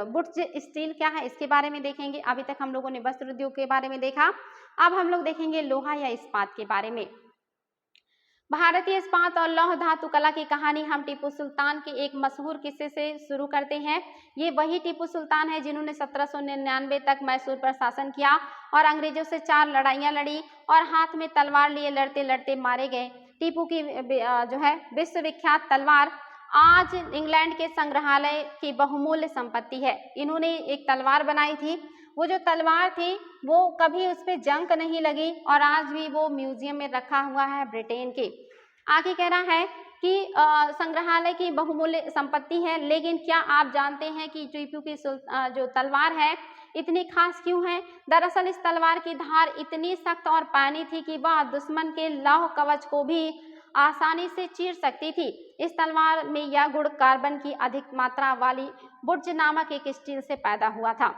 बुर्ज स्टील क्या है इसके बारे में देखेंगे। अभी तक हम लोगों ने वस्त्र उद्योग के बारे में देखा, अब हम लोग देखेंगे लोहा या इस्पात के बारे में। भारतीय इस्पात और लौह धातु कला की कहानी हम टीपू सुल्तान के एक मशहूर किस्से से शुरू करते हैं। ये वही टीपू सुल्तान है जिन्होंने 1799 तक मैसूर पर शासन किया और अंग्रेजों से 4 लड़ाइयां लड़ी और हाथ में तलवार लिए लड़ते लड़ते मारे गए। टीपू की जो है विश्वविख्यात तलवार आज इंग्लैंड के संग्रहालय की बहुमूल्य संपत्ति है। इन्होंने एक तलवार बनाई थी, वो जो तलवार थी वो कभी उस पर जंग नहीं लगी और आज भी वो म्यूजियम में रखा हुआ है ब्रिटेन के। आगे कह रहा है कि संग्रहालय की बहुमूल्य संपत्ति है, लेकिन क्या आप जानते हैं कि टीपू की जो तलवार है इतनी खास क्यों है? दरअसल इस तलवार की धार इतनी सख्त और पैनी थी कि वह दुश्मन के लौह कवच को भी आसानी से चीर सकती थी। इस तलवार में यह गुण कार्बन की अधिक मात्रा वाली बुर्ज नामक एक स्टील से पैदा हुआ था,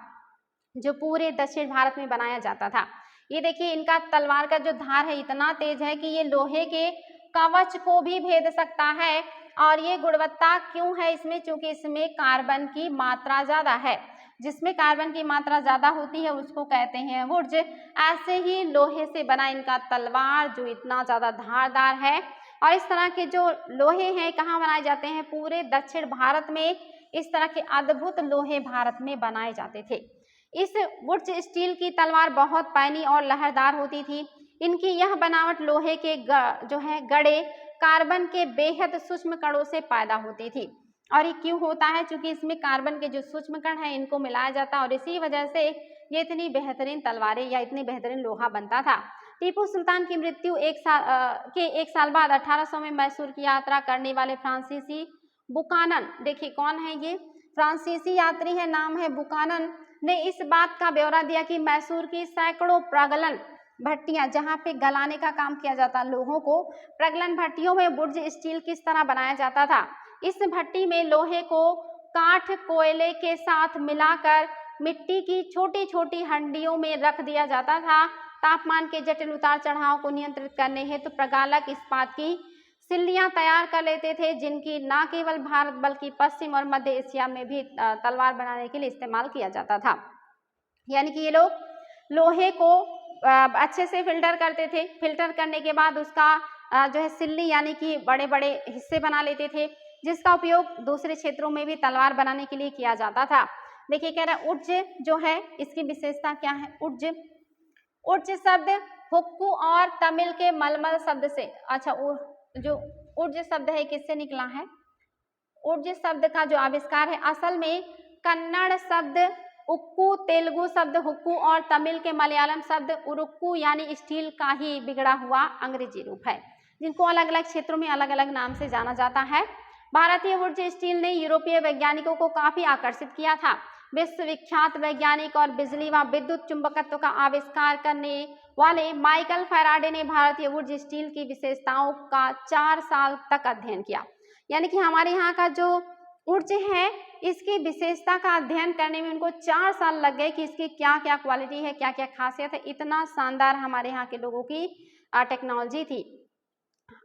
जो पूरे दक्षिण भारत में बनाया जाता था। ये देखिए इनका तलवार का जो धार है इतना तेज है कि ये लोहे के कवच को भी भेद सकता है। और ये गुणवत्ता क्यों है इसमें? क्योंकि इसमें कार्बन की मात्रा ज्यादा है। जिसमें कार्बन की मात्रा ज्यादा होती है उसको कहते हैं बुर्ज। ऐसे ही लोहे से बना इनका तलवार जो इतना ज्यादा धारदार है। और इस तरह के जो लोहे हैं कहाँ बनाए जाते हैं? पूरे दक्षिण भारत में इस तरह के अद्भुत लोहे भारत में बनाए जाते थे। इस बुर्ज स्टील की तलवार बहुत पैनी और लहरदार होती थी। इनकी यह बनावट लोहे के जो है गड़े कार्बन के बेहद सूक्ष्म कणों से पैदा होती थी। और ये क्यों होता है? क्योंकि इसमें कार्बन के जो सूक्ष्म कण हैं इनको मिलाया जाता और इसी वजह से ये इतनी बेहतरीन तलवारें या इतनी बेहतरीन लोहा बनता था। टीपू सुल्तान की मृत्यु एक साल बाद 1800 में मैसूर की यात्रा करने वाले फ्रांसीसी बुकानन, देखिए कौन है ये? फ्रांसीसी यात्री है, नाम है बुकानन, ने इस बात का ब्यौरा दिया कि मैसूर की सैकड़ों प्रगलन भट्टियां जहां पे गलाने का काम किया जाता लोगों को, प्रगलन भट्टियों में बुर्ज स्टील किस तरह बनाया जाता था। इस भट्टी में लोहे को काठ कोयले के साथ मिलाकर मिट्टी की छोटी छोटी हंडियों में रख दिया जाता था। तापमान के जटिल उतार चढ़ाव को नियंत्रित करने हेतु प्रगालक इस्पात की सिल्लियां तैयार कर लेते थे, जिनकी न केवल भारत बल्कि पश्चिम और मध्य एशिया में भी तलवार बनाने के लिए इस्तेमाल किया जाता था। यानी कि ये लोग लोहे को अच्छे से फिल्टर करते थे। फिल्टर करने के बाद उसका जो है सिल्ली यानी कि बड़े बड़े हिस्से बना लेते थे, जिसका उपयोग दूसरे क्षेत्रों में भी तलवार बनाने के लिए किया जाता था। देखिए कह रहा है उर्ज जो है इसकी विशेषता क्या है? उर्ज शब्द हुक्कू और तमिल के मलमल शब्द से, अच्छा जो उर्ज शब्द है किससे निकला है? उर्ज शब्द का जो आविष्कार है असल में कन्नड़ शब्द उक्कू, तेलुगु शब्द हुक्कू और तमिल के मलयालम शब्द उरुक्कू यानी स्टील का ही बिगड़ा हुआ अंग्रेजी रूप है, जिनको अलग अलग क्षेत्रों में अलग अलग नाम से जाना जाता है। भारतीय बुर्ज स्टील ने यूरोपीय वैज्ञानिकों को काफी आकर्षित किया था। विश्वविख्यात वैज्ञानिक और बिजली व विद्युत चुंबकत्व का आविष्कार करने वाले माइकल फैराडे ने भारतीय बुर्ज स्टील की विशेषताओं का 4 साल तक अध्ययन किया। यानी कि हमारे यहाँ का जो उर्ज है इसकी विशेषता का अध्ययन करने में उनको 4 साल लग गए कि इसकी क्या क्या क्वालिटी है, क्या क्या खासियत है। इतना शानदार हमारे यहाँ के लोगों की टेक्नोलॉजी थी।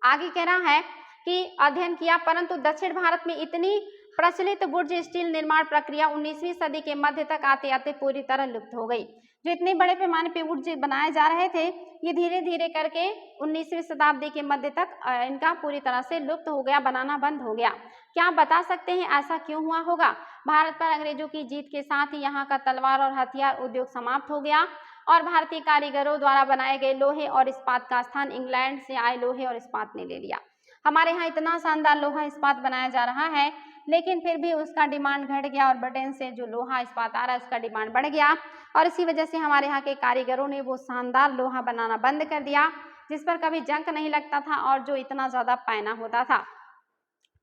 आगे कह रहा है कि अध्ययन किया, परंतु दक्षिण भारत में इतनी प्रचलित बुर्ज स्टील निर्माण प्रक्रिया 19वीं सदी के मध्य तक आते आते पूरी तरह लुप्त हो गई। जो इतने बड़े पैमाने पे बुर्ज बनाए जा रहे थे, ये धीरे धीरे करके 19वीं शताब्दी के मध्य तक इनका पूरी तरह से लुप्त हो गया, बनाना बंद हो गया। क्या आप बता सकते हैं ऐसा क्यों हुआ होगा? भारत पर अंग्रेजों की जीत के साथ ही यहाँ का तलवार और हथियार उद्योग समाप्त हो गया और भारतीय कारीगरों द्वारा बनाए गए लोहे और इस्पात का स्थान इंग्लैंड से आए लोहे और इस्पात ने ले लिया। हमारे यहाँ इतना शानदार लोहा इस्पात बनाया जा रहा है, लेकिन फिर भी उसका डिमांड घट गया और ब्रिटेन से जो लोहा इस्पात आ रहा है उसका डिमांड बढ़ गया और इसी वजह से हमारे यहाँ के कारीगरों ने वो शानदार लोहा बनाना बंद कर दिया, जिस पर कभी जंग नहीं लगता था और जो इतना ज्यादा पैना होता था।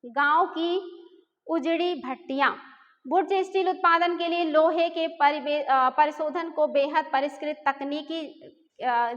गांव की उजड़ी भट्टियां। बुर्ज स्टील उत्पादन के लिए लोहे के परिशोधन को बेहद परिष्कृत तकनीकी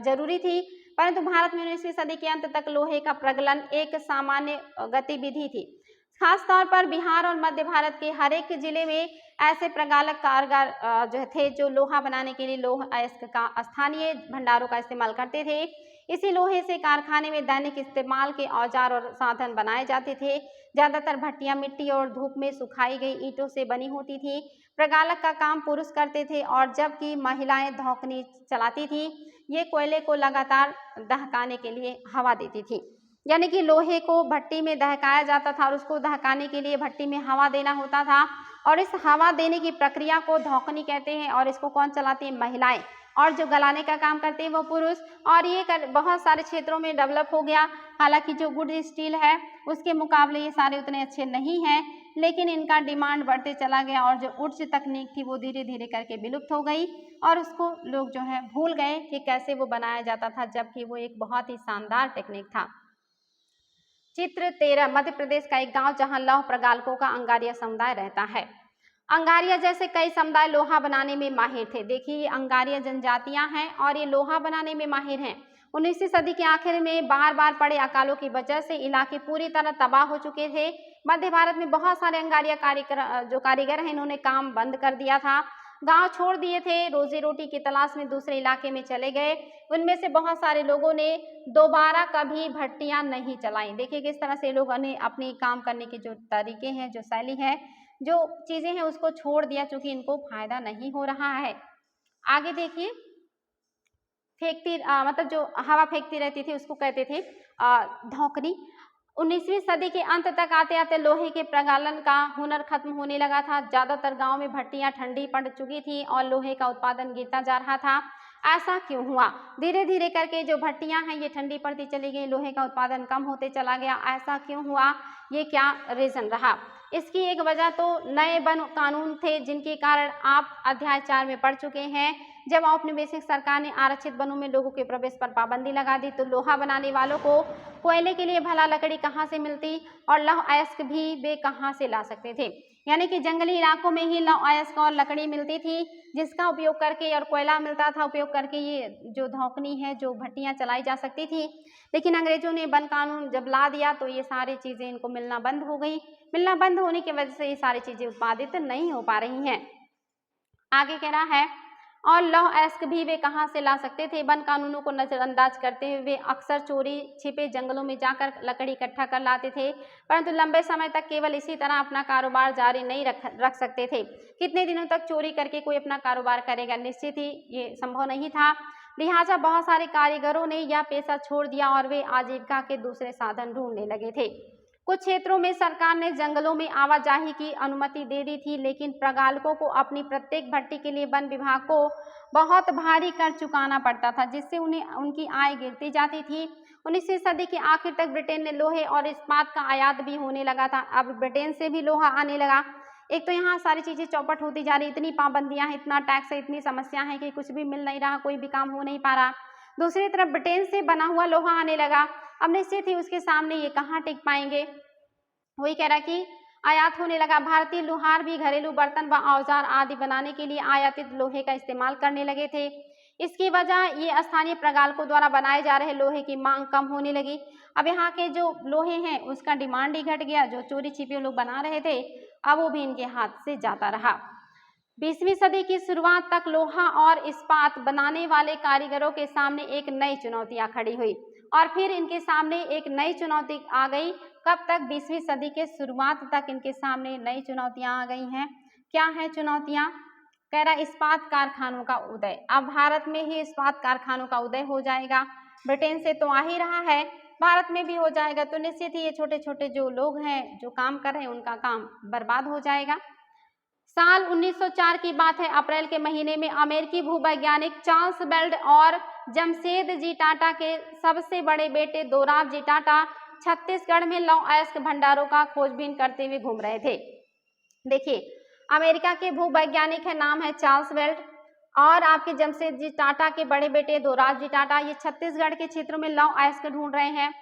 जरूरी थी, परंतु भारत में 19वीं सदी के अंत तक लोहे का प्रगलन एक सामान्य गतिविधि थी। खास तौर पर बिहार और मध्य भारत के हर एक जिले में ऐसे प्रगालक कारगर जो थे जो लोहा बनाने के लिए लोह अयस्क का स्थानीय भंडारों का इस्तेमाल करते थे। इसी लोहे से कारखाने में दैनिक इस्तेमाल के औजार और साधन बनाए जाते थे। ज्यादातर भट्टियां मिट्टी और धूप में सुखाई गई ईंटों से बनी होती थी। प्रगालक का काम पुरुष करते थे और जबकि महिलाएं धौकनी चलाती थी। ये कोयले को लगातार दहकाने के लिए हवा देती थी, यानी कि लोहे को भट्टी में दहकाया जाता था और उसको दहकाने के लिए भट्टी में हवा देना होता था और इस हवा देने की प्रक्रिया को धौकनी कहते हैं और इसको कौन चलाती है? महिलाएं। और जो गलाने का काम करते हैं वो पुरुष। और ये बहुत सारे क्षेत्रों में डेवलप हो गया। हालांकि जो बुर्ज स्टील है उसके मुकाबले ये सारे उतने अच्छे नहीं हैं, लेकिन इनका डिमांड बढ़ते चला गया और जो उच्च तकनीक थी वो धीरे धीरे करके विलुप्त हो गई और उसको लोग जो है भूल गए कि कैसे वो बनाया जाता था, जबकि वो एक बहुत ही शानदार टेक्निक था। चित्र 13 मध्य प्रदेश का एक गांव जहां लौह प्रगालकों का अंगारिया समुदाय रहता है। अंगारिया जैसे कई समुदाय लोहा बनाने में माहिर थे। देखिए ये अंगारिया जनजातियां हैं और ये लोहा बनाने में माहिर हैं। 19वीं सदी के आखिर में बार बार पड़े अकालों की वजह से इलाके पूरी तरह तबाह हो चुके थे। मध्य भारत में बहुत सारे अंगारिया कारीगर हैं, इन्होंने काम बंद कर दिया था, गांव छोड़ दिए थे, रोजी रोटी की तलाश में दूसरे इलाके में चले गए। उनमें से बहुत सारे लोगों ने दोबारा कभी भट्टियां नहीं चलाई। देखिए किस तरह से लोगों ने अपनी काम करने के जो तरीके हैं, जो शैली है, जो चीजें हैं उसको छोड़ दिया, चूंकि इनको फायदा नहीं हो रहा है। आगे देखिए, मतलब जो हवा फेंकती रहती थी उसको कहते थे धौकनी। 19वीं सदी के अंत तक आते आते लोहे के प्रगालन का हुनर खत्म होने लगा था। ज्यादातर गांव में भट्टियां ठंडी पड़ चुकी थी और लोहे का उत्पादन गिरता जा रहा था। ऐसा क्यों हुआ? धीरे धीरे करके जो भट्टियां हैं ये ठंडी पड़ती चली गई, लोहे का उत्पादन कम होते चला गया। ऐसा क्यों हुआ? ये क्या रीजन रहा? इसकी एक वजह तो नए वन कानून थे, जिनके कारण आप अध्याय 4 में पढ़ चुके हैं। जब औपनिवेशिक सरकार ने आरक्षित वनों में लोगों के प्रवेश पर पाबंदी लगा दी तो लोहा बनाने वालों को कोयले के लिए भला लकड़ी कहाँ से मिलती और लौह अयस्क भी वे कहाँ से ला सकते थे। यानी कि जंगली इलाकों में ही लौह अयस्क और लकड़ी मिलती थी, जिसका उपयोग करके, और कोयला मिलता था, उपयोग करके ये जो धौकनी है, जो भट्टियां चलाई जा सकती थी। लेकिन अंग्रेजों ने वन कानून जब ला दिया तो ये सारी चीजें इनको मिलना बंद हो गई। मिलना बंद होने की वजह से ये सारी चीजें उत्पादित नहीं हो पा रही हैं। आगे कह रहा है, और लौह अयस्क भी वे कहाँ से ला सकते थे? वन कानूनों को नजरअंदाज करते हुए वे अक्सर चोरी छिपे जंगलों में जाकर लकड़ी इकट्ठा कर लाते थे, परंतु लंबे समय तक केवल इसी तरह अपना कारोबार जारी नहीं रख सकते थे। कितने दिनों तक चोरी करके कोई अपना कारोबार करेगा? निश्चित ही ये संभव नहीं था। लिहाजा बहुत सारे कारीगरों ने यह पेशा छोड़ दिया और वे आजीविका के दूसरे साधन ढूंढने लगे थे। कुछ क्षेत्रों में सरकार ने जंगलों में आवाजाही की अनुमति दे दी थी, लेकिन प्रगालकों को अपनी प्रत्येक भट्टी के लिए वन विभाग को बहुत भारी कर चुकाना पड़ता था, जिससे उन्हें उनकी आय गिरती जाती थी। 19वीं सदी के आखिर तक ब्रिटेन ने लोहे और इस्पात का आयात भी होने लगा था। अब ब्रिटेन से भी लोहा आने लगा। एक तो यहाँ सारी चीजें चौपट होती जा रही, इतनी पाबंदियां हैं, इतना टैक्स है, इतनी समस्या है कि कुछ भी मिल नहीं रहा, कोई भी काम हो नहीं पा रहा। दूसरी तरफ ब्रिटेन से बना हुआ लोहा आने लगा। अब निश्चित ही उसके सामने ये कहाँ टिक पाएंगे। वही कह रहा कि आयात होने लगा। भारतीय लुहार भी घरेलू बर्तन व औजार आदि बनाने के लिए आयातित लोहे का इस्तेमाल करने लगे थे। इसकी वजह ये स्थानीय प्रगालकों द्वारा बनाए जा रहे लोहे की मांग कम होने लगी। अब यहाँ के जो लोहे हैं उसका डिमांड ही घट गया। जो चोरी छिपे लोग बना रहे थे अब वो भी इनके हाथ से जाता रहा। 20वीं सदी की शुरुआत तक लोहा और इस्पात बनाने वाले कारीगरों के सामने एक नई चुनौतियां खड़ी हुई और फिर इनके सामने एक नई चुनौती आ गई, कब तक? 20वीं सदी के शुरुआत तक इनके सामने नई चुनौतियां आ गई हैं। क्या है चुनौतियां? कह रहा इस्पात कारखानों का उदय। अब भारत में ही इस्पात कारखानों का उदय हो जाएगा। ब्रिटेन से तो आ ही रहा है, भारत में भी हो जाएगा, तो निश्चित ही ये छोटे छोटे जो लोग हैं जो काम कर रहे हैं उनका काम बर्बाद हो जाएगा। साल 1904 की बात है, अप्रैल के महीने में अमेरिकी भूवैज्ञानिक चार्ल्स बेल्ट और जमशेदजी टाटा के सबसे बड़े बेटे दोराबजी टाटा छत्तीसगढ़ में लौह अयस्क भंडारों का खोजबीन करते हुए घूम रहे थे। देखिए, अमेरिका के भूवैज्ञानिक है, नाम है चार्ल्स बेल्ट, और आपके जमशेदजी टाटा के बड़े बेटे दोराबजी टाटा, ये छत्तीसगढ़ के क्षेत्रों में लौह अयस्क ढूंढ रहे हैं।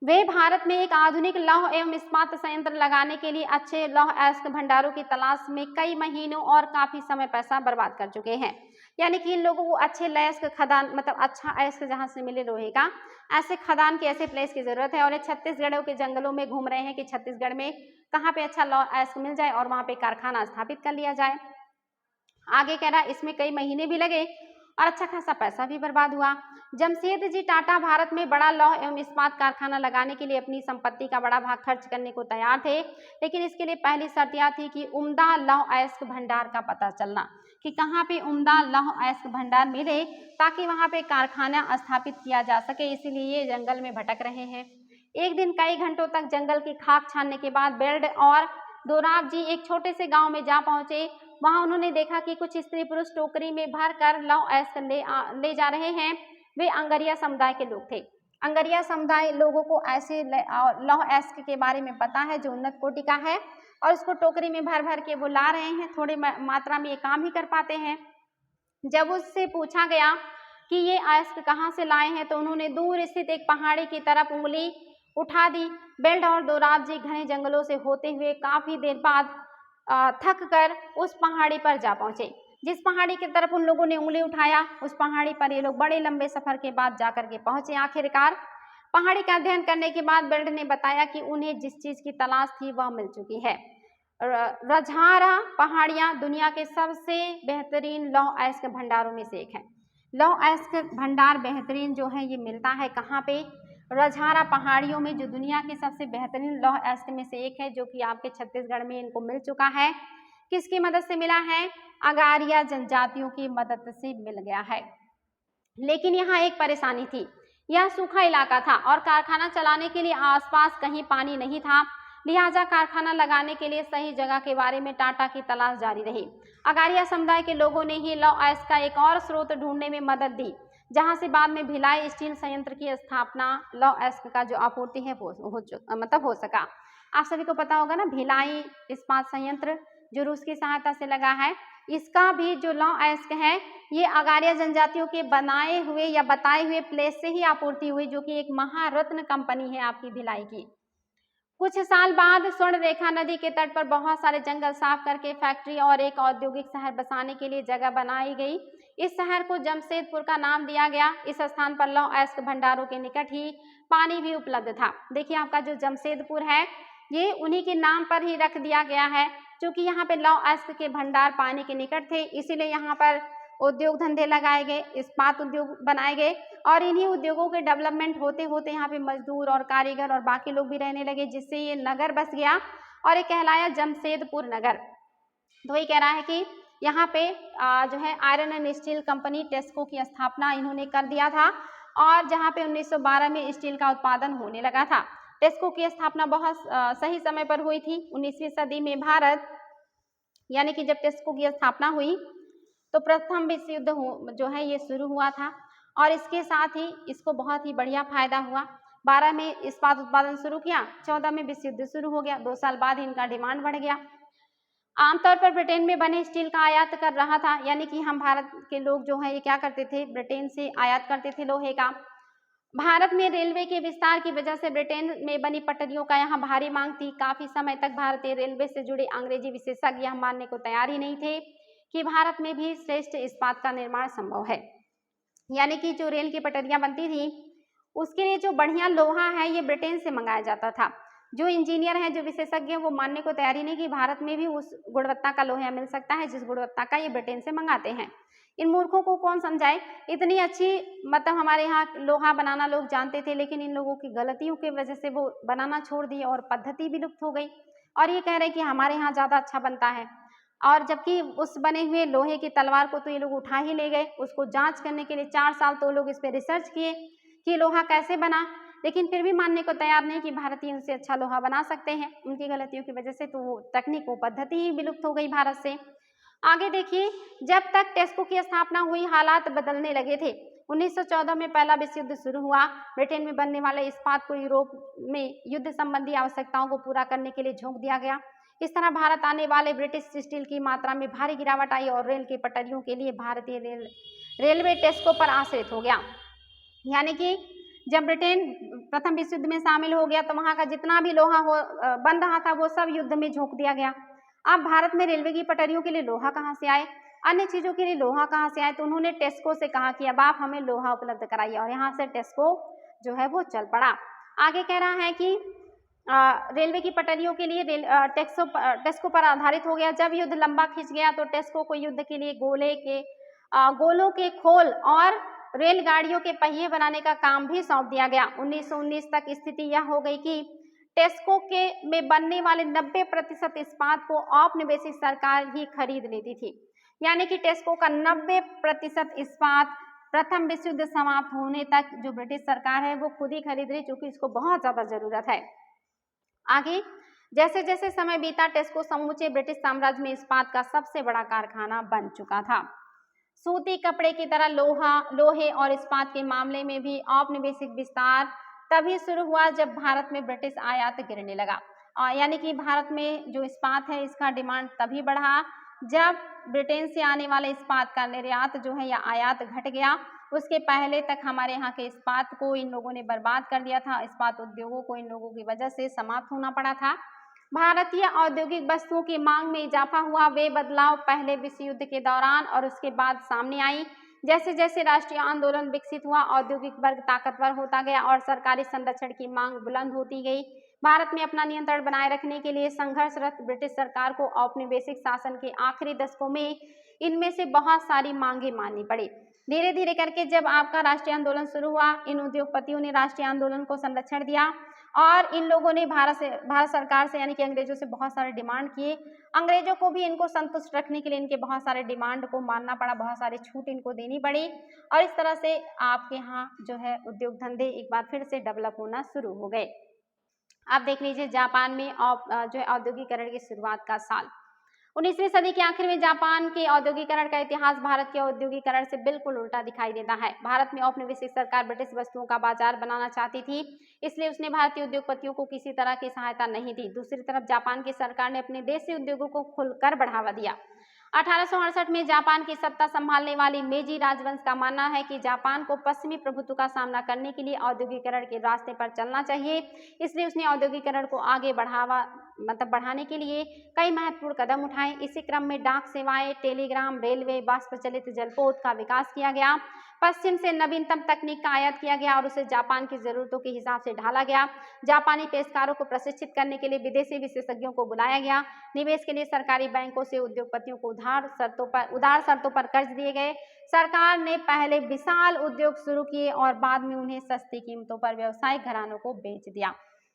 वे भारत में एक आधुनिक लौह एवं इस्पात संयंत्र लगाने के लिए अच्छे लौह अयस्क भंडारों की तलाश में कई महीनों और काफी समय पैसा बर्बाद कर चुके हैं। यानी कि इन लोगों को अच्छे अयस्क खदान, मतलब अच्छा अयस्क जहां से मिले लोहे का, ऐसे खदान के ऐसे प्लेस की जरूरत है। और ये छत्तीसगढ़ के जंगलों में घूम रहे हैं कि छत्तीसगढ़ में कहाँ पे अच्छा लौह अयस्क मिल जाए और वहां पे कारखाना स्थापित कर लिया जाए। आगे कह रहा है इसमें कई महीने भी लगे और अच्छा खासा पैसा भी बर्बाद हुआ। जमशेदजी टाटा भारत में बड़ा लौह एवं इस्पात कारखाना लगाने के लिए अपनी संपत्ति का बड़ा भाग खर्च करने को तैयार थे, लेकिन इसके लिए पहली शर्त यह थी कि उम्दा लौह अयस्क भंडार का पता चलना, कि कहाँ पे उम्दा लौह अयस्क भंडार मिले ताकि वहां पे कारखाना स्थापित किया जा सके। इसीलिए ये जंगल में भटक रहे हैं। एक दिन कई घंटों तक जंगल की खाक छानने के बाद बेल्ट और दोराबजी एक छोटे से गांव में जा पहुंचे। वहां उन्होंने देखा कि कुछ स्त्री पुरुष टोकरी में भर कर लौह अयस्क ले जा रहे हैं। वे अंगरिया समुदाय के लोग थे। अंगरिया समुदाय लोगों को ऐसे लौह अयस्क के बारे में पता है जो उन्नत कोटि का है, और उसको टोकरी में भर भर के वो ला रहे हैं। थोड़ी मात्रा में ये काम ही कर पाते हैं। जब उससे पूछा गया कि ये अयस्क कहाँ से लाए हैं, तो उन्होंने दूर स्थित एक पहाड़ी की तरफ उंगली उठा दी। बेल्ट और दोराबजी घने जंगलों से होते हुए काफी देर बाद थक कर उस पहाड़ी पर जा पहुंचे। जिस पहाड़ी की तरफ उन लोगों ने उंगली उठाया, उस पहाड़ी पर ये लोग बड़े लंबे सफर के बाद जाकर के पहुंचे। आखिरकार पहाड़ी का अध्ययन करने के बाद बेल्ट ने बताया कि उन्हें जिस चीज की तलाश थी वह मिल चुकी है। रजहारा पहाड़ियां दुनिया के सबसे बेहतरीन लौह अयस्क भंडारों में से एक है। लौह अयस्क भंडार बेहतरीन जो है ये मिलता है कहाँ पे? रजहारा पहाड़ियों में, जो दुनिया के सबसे बेहतरीन लौह अयस्क में से एक है, जो कि आपके छत्तीसगढ़ में इनको मिल चुका है। किसकी मदद से मिला है? अगारिया जनजातियों की मदद से मिल गया है। लेकिन यहाँ एक परेशानी थी, यह सूखा इलाका था और कारखाना चलाने के लिए आसपास कहीं पानी नहीं था। लिहाजा कारखाना लगाने के लिए सही जगह के बारे में टाटा की तलाश जारी रही। अगारिया समुदाय के लोगों ने ही लौह अयस्क का एक और स्रोत ढूंढने में मदद दी, जहां से बाद में भिलाई स्टील संयंत्र की स्थापना लौह अयस्क का जो आपूर्ति है हो सका। आप सभी को पता होगा ना, भिलाई इस्पात संयंत्र जो रूस की सहायता से लगा है, इसका भी जो लौह अयस्क है ये अगारिया जनजातियों के बनाए हुए या बताए हुए प्लेस से ही आपूर्ति हुई, जो कि एक महारत्न कंपनी है आपकी भिलाई की। कुछ साल बाद स्वर्ण रेखा नदी के तट पर बहुत सारे जंगल साफ करके फैक्ट्री और एक औद्योगिक शहर बसाने के लिए जगह बनाई गई। इस शहर को जमशेदपुर का नाम दिया गया। इस स्थान पर लौह अयस्क भंडारों के निकट ही पानी भी उपलब्ध था। देखिए आपका जो जमशेदपुर है ये उन्हीं के नाम पर ही रख दिया गया है, क्योंकि यहाँ पे लौह अयस्क के भंडार पानी के निकट थे, इसीलिए यहाँ पर उद्योग धंधे लगाए गए, इस्पात उद्योग बनाए गए, और इन्हीं उद्योगों के डेवलपमेंट होते होते यहाँ पे मजदूर और कारीगर और बाकी लोग भी रहने लगे, जिससे ये नगर बस गया और ये कहलाया जमशेदपुर नगर। तो ये कह रहा है कि यहाँ पे जो है आयरन एंड स्टील कंपनी टेस्को की स्थापना इन्होंने कर दिया था, और जहाँ पे 1912 में स्टील का उत्पादन होने लगा था। टेस्को की स्थापना बहुत सही समय पर हुई थी। 19वीं सदी में भारत, यानी कि जब टेस्को की स्थापना हुई तो प्रथम विश्व युद्ध जो है ये शुरू हुआ था, और इसके साथ ही इसको बहुत ही बढ़िया फायदा हुआ। 12 में इस्पात उत्पादन शुरू किया, 14 में विश्व युद्ध शुरू हो गया, 2 साल बाद इनका डिमांड बढ़ गया। आमतौर पर ब्रिटेन में बने स्टील का आयात कर रहा था, यानी कि हम भारत के लोग जो है ये क्या करते थे, ब्रिटेन से आयात करते थे लोहे का। भारत में रेलवे के विस्तार की वजह से ब्रिटेन में बनी पटरियों का यहाँ भारी मांग थी। काफी समय तक भारतीय रेलवे से जुड़े अंग्रेजी विशेषज्ञ यह मानने को तैयार ही नहीं थे कि भारत में भी श्रेष्ठ इस्पात का निर्माण संभव है। यानी कि जो रेल की पटरियां बनती थी उसके लिए जो बढ़िया लोहा है ये ब्रिटेन से मंगाया जाता था। जो इंजीनियर हैं, जो विशेषज्ञ हैं, वो मानने को तैयार ही नहीं कि भारत में भी उस गुणवत्ता का लोहा मिल सकता है जिस गुणवत्ता का ये ब्रिटेन से मंगाते हैं। इन मूर्खों को कौन समझाए। इतनी अच्छी मतलब हमारे यहाँ लोहा बनाना लोग जानते थे, लेकिन इन लोगों की गलतियों की वजह से वो बनाना छोड़ दिए और पद्धति विलुप्त हो गई। और ये कह रहे हैं कि हमारे यहाँ ज़्यादा अच्छा बनता है, और जबकि उस बने हुए लोहे की तलवार को तो ये लोग उठा ही ले गए। उसको जांच करने के लिए 4 साल तो लोग इस पे रिसर्च किए कि लोहा कैसे बना, लेकिन फिर भी मानने को तैयार नहीं कि भारतीय उनसे अच्छा लोहा बना सकते हैं। उनकी गलतियों की वजह से तो वो तकनीक, वो पद्धति ही विलुप्त हो गई भारत से। आगे देखिए, जब तक टेस्को की स्थापना हुई हालात बदलने लगे थे। 1914 में पहला विश्व युद्ध शुरू हुआ। ब्रिटेन में बनने वाले इस्पात को यूरोप में युद्ध संबंधी आवश्यकताओं को पूरा करने के लिए झोंक दिया गया। इस तरह भारत आने वाले ब्रिटिश स्टील की मात्रा में भारी गिरावट आई और रेल की पटरियों के लिए भारतीय रेलवे टेस्को पर आश्रित हो गया। यानी कि जब ब्रिटेन प्रथम विश्व युद्ध में शामिल हो गया तो वहां का जितना भी लोहा बन रहा था वो सब युद्ध में झोंक दिया गया। अब भारत में रेलवे की पटरियों के लिए लोहा कहाँ से आए, अन्य चीजों के लिए लोहा कहाँ से आए, तो उन्होंने टेस्को से कहा कि अब आप हमें लोहा उपलब्ध कराइए, और यहाँ से टेस्को जो है वो चल पड़ा। आगे कह रहा है कि रेलवे की पटरियों के लिए टेस्को पर आधारित हो गया। जब युद्ध लंबा खिंच गया तो टेस्को को युद्ध के लिए गोलों के खोल और रेलगाड़ियों के पहिए बनाने का काम भी सौंप दिया गया। 1919 तक स्थिति यह हो गई कि टेस्को में बनने वाले 90% इस्पात को औपनिवेशिक सरकार ही खरीद लेती थी। यानी कि टेस्को का 90% इस्पात प्रथम विश्व युद्ध समाप्त होने तक जो ब्रिटिश सरकार है वो खुद ही खरीद रही, क्योंकि इसको बहुत ज्यादा जरूरत है। आगे जैसे जैसे समय बीता, टेस्को समूचे ब्रिटिश साम्राज्य में इस्पात का सबसे बड़ा कारखाना बन चुका था। सूती कपड़े की तरह लोहे और इस्पात के मामले में भी औपनिवेशिक विस्तार तभी शुरू हुआ जब भारत में ब्रिटिश आयात गिरने लगा। यानी कि भारत में जो इस्पात है इसका डिमांड तभी बढ़ा जब ब्रिटेन से आने वाले इस्पात का निर्यात जो है या आयात घट गया। उसके पहले तक हमारे यहाँ के इस्पात को इन लोगों ने बर्बाद कर दिया था। इस्पात उद्योगों को इन लोगों की वजह से समाप्त होना पड़ा था। भारतीय औद्योगिक वस्तुओं की मांग में इजाफा हुआ। वे बदलाव पहले विश्व युद्ध के दौरान और उसके बाद सामने आई। जैसे जैसे राष्ट्रीय आंदोलन विकसित हुआ, औद्योगिक वर्ग ताकतवर होता गया और सरकारी संरक्षण की मांग बुलंद होती गई। भारत में अपना नियंत्रण बनाए रखने के लिए संघर्षरत ब्रिटिश सरकार को औपनिवेशिक शासन के आखिरी दशकों में इनमें से बहुत सारी मांगे माननी पड़ी। धीरे धीरे करके जब आपका राष्ट्रीय आंदोलन शुरू हुआ, इन उद्योगपतियों ने राष्ट्रीय आंदोलन को संरक्षण दिया और इन लोगों ने भारत सरकार से यानी कि अंग्रेजों से बहुत सारे डिमांड किए। अंग्रेजों को भी इनको संतुष्ट रखने के लिए इनके बहुत सारे डिमांड को मानना पड़ा, बहुत सारी छूट इनको देनी पड़ी, और इस तरह से आपके यहाँ जो है उद्योग धंधे एक बार फिर से डेवलप होना शुरू हो गए। आप देख लीजिए जापान में जो है औद्योगिकरण की शुरुआत का साल 19वीं सदी के आखिर में जापान के औद्योगिकरण का इतिहास भारत के औद्योगिकरण से बिल्कुल उल्टा दिखाई देता है। भारत में औपनिवेशिक सरकार ब्रिटिश वस्तुओं का बाजार बनाना चाहती थी, इसलिए उसने भारतीय उद्योगपतियों को किसी तरह की सहायता नहीं दी। दूसरी तरफ जापान की सरकार ने अपने देशी उद्योगों को खुलकर बढ़ावा दिया। 1868 में जापान की सत्ता संभालने वाली मेजी राजवंश का मानना है कि जापान को पश्चिमी प्रभुत्व का सामना करने के लिए औद्योगिकरण के रास्ते पर चलना चाहिए, इसलिए उसने औद्योगिकरण को आगे बढ़ाने के लिए कई महत्वपूर्ण कदम उठाए। इसी क्रम में डाक सेवाएं, टेलीग्राम, रेलवे, वाष्प चलित जलपोत का विकास किया गया। पश्चिम से नवीनतम तकनीक का आयात किया गया और उसे जापान की जरूरतों के हिसाब से ढाला गया। जापानी पेशकारों को प्रशिक्षित करने के लिए विदेशी विशेषज्ञों को बुलाया गया। निवेश के लिए सरकारी बैंकों से उद्योगपतियों को उदार शर्तों पर कर्ज दिए गए। सरकार ने पहले विशाल उद्योग शुरू किए और बाद में उन्हें सस्ती कीमतों पर व्यवसायिक घरानों को बेच दिया।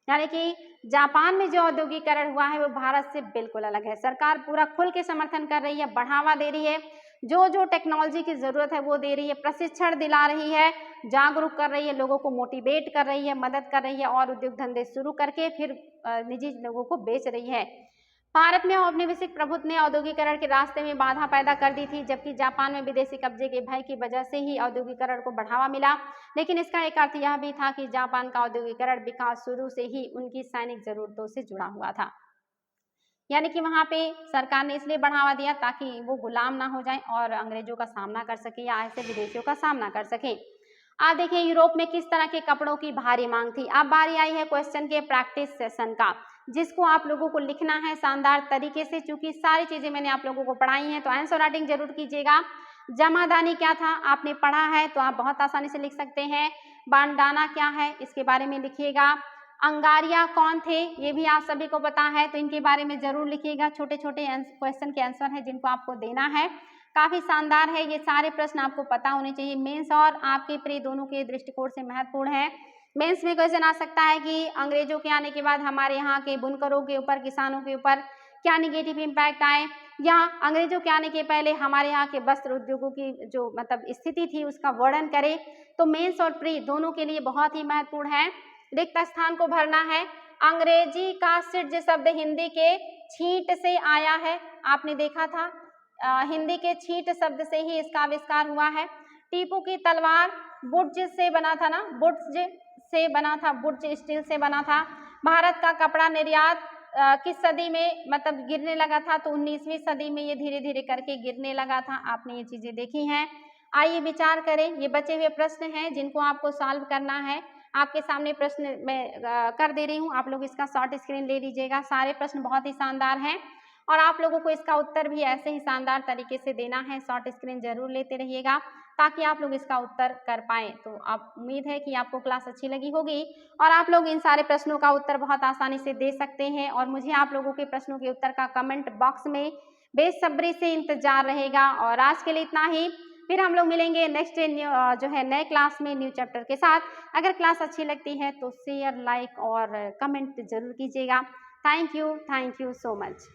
यानी कि जापान में जो औद्योगिकरण हुआ है वो भारत से बिल्कुल अलग है। सरकार पूरा खुल के समर्थन कर रही है, बढ़ावा दे रही है, जो जो टेक्नोलॉजी की जरूरत है वो दे रही है, प्रशिक्षण दिला रही है, जागरूक कर रही है, लोगों को मोटिवेट कर रही है, मदद कर रही है और उद्योग धंधे शुरू करके फिर निजी लोगों को बेच रही है। भारत में औपनिवेशिक प्रभुत्व ने औद्योगिकरण के रास्ते में बाधा पैदा कर दी थी, जबकि जापान में विदेशी कब्जे के भय की वजह से ही औद्योगिकरण को बढ़ावा मिला। लेकिन इसका एक अर्थ यह भी था कि जापान का औद्योगिकरण विकास शुरू से ही उनकी सैनिक जरूरतों से जुड़ा हुआ था। यानी कि वहां पे सरकार ने इसलिए बढ़ावा दिया ताकि वो गुलाम ना हो जाए और अंग्रेजों का सामना कर सके या ऐसे विदेशियों का सामना कर सके। आप देखिए यूरोप में किस तरह के कपड़ों की भारी मांग थी। अब बारी आई है क्वेश्चन के प्रैक्टिस सेशन का, जिसको आप लोगों को लिखना है शानदार तरीके से। चूंकि सारी चीजें मैंने आप लोगों को पढ़ाई हैं तो आंसर राइटिंग जरूर कीजिएगा। जमादानी क्या था आपने पढ़ा है तो आप बहुत आसानी से लिख सकते हैं। बांडाना क्या है इसके बारे में लिखिएगा। अंगारिया कौन थे ये भी आप सभी को पता है तो इनके बारे में जरूर लिखिएगा। छोटे छोटे क्वेश्चन के आंसर हैं जिनको आपको देना है। काफ़ी शानदार है। ये सारे प्रश्न आपको पता होने चाहिए। मेंस और आपके प्री दोनों के दृष्टिकोण से महत्वपूर्ण है। मेंस में क्वेश्चन आ सकता है कि अंग्रेजों के आने के बाद हमारे यहाँ के बुनकरों के ऊपर, किसानों के ऊपर क्या निगेटिव इम्पैक्ट आए, या अंग्रेजों के आने के पहले हमारे यहाँ के वस्त्र उद्योगों की जो मतलब स्थिति थी उसका वर्णन करें। तो मेंस और प्री दोनों के लिए बहुत ही महत्वपूर्ण है। रिक्त स्थान को भरना है। अंग्रेजी का सिड्ज शब्द हिंदी के छींट से आया है, आपने देखा था। हिंदी के छींट शब्द से ही इसका आविष्कार हुआ है। टीपू की तलवार बुर्ज से बना था ना, बुर्ज से बना था, बुर्ज स्टील से बना था। भारत का कपड़ा निर्यात किस सदी में मतलब गिरने लगा था, तो 19वीं सदी में ये धीरे धीरे करके गिरने लगा था। आपने ये चीजें देखी हैं। आइए विचार करें। ये बचे हुए प्रश्न हैं जिनको आपको सॉल्व करना है। आपके सामने प्रश्न मैं कर दे रही हूँ, आप लोग इसका शॉर्ट स्क्रीन ले लीजिएगा। सारे प्रश्न बहुत ही शानदार हैं और आप लोगों को इसका उत्तर भी ऐसे ही शानदार तरीके से देना है। शॉर्ट स्क्रीन जरूर लेते रहिएगा ताकि आप लोग इसका उत्तर कर पाएं। तो आप उम्मीद है कि आपको क्लास अच्छी लगी होगी और आप लोग इन सारे प्रश्नों का उत्तर बहुत आसानी से दे सकते हैं और मुझे आप लोगों के प्रश्नों के उत्तर का कमेंट बॉक्स में बेसब्री से इंतजार रहेगा। और आज के लिए इतना ही, फिर हम लोग मिलेंगे नेक्स्ट जो है नए क्लास में न्यू चैप्टर के साथ। अगर क्लास अच्छी लगती है तो शेयर, लाइक और कमेंट जरूर कीजिएगा। Thank you so much.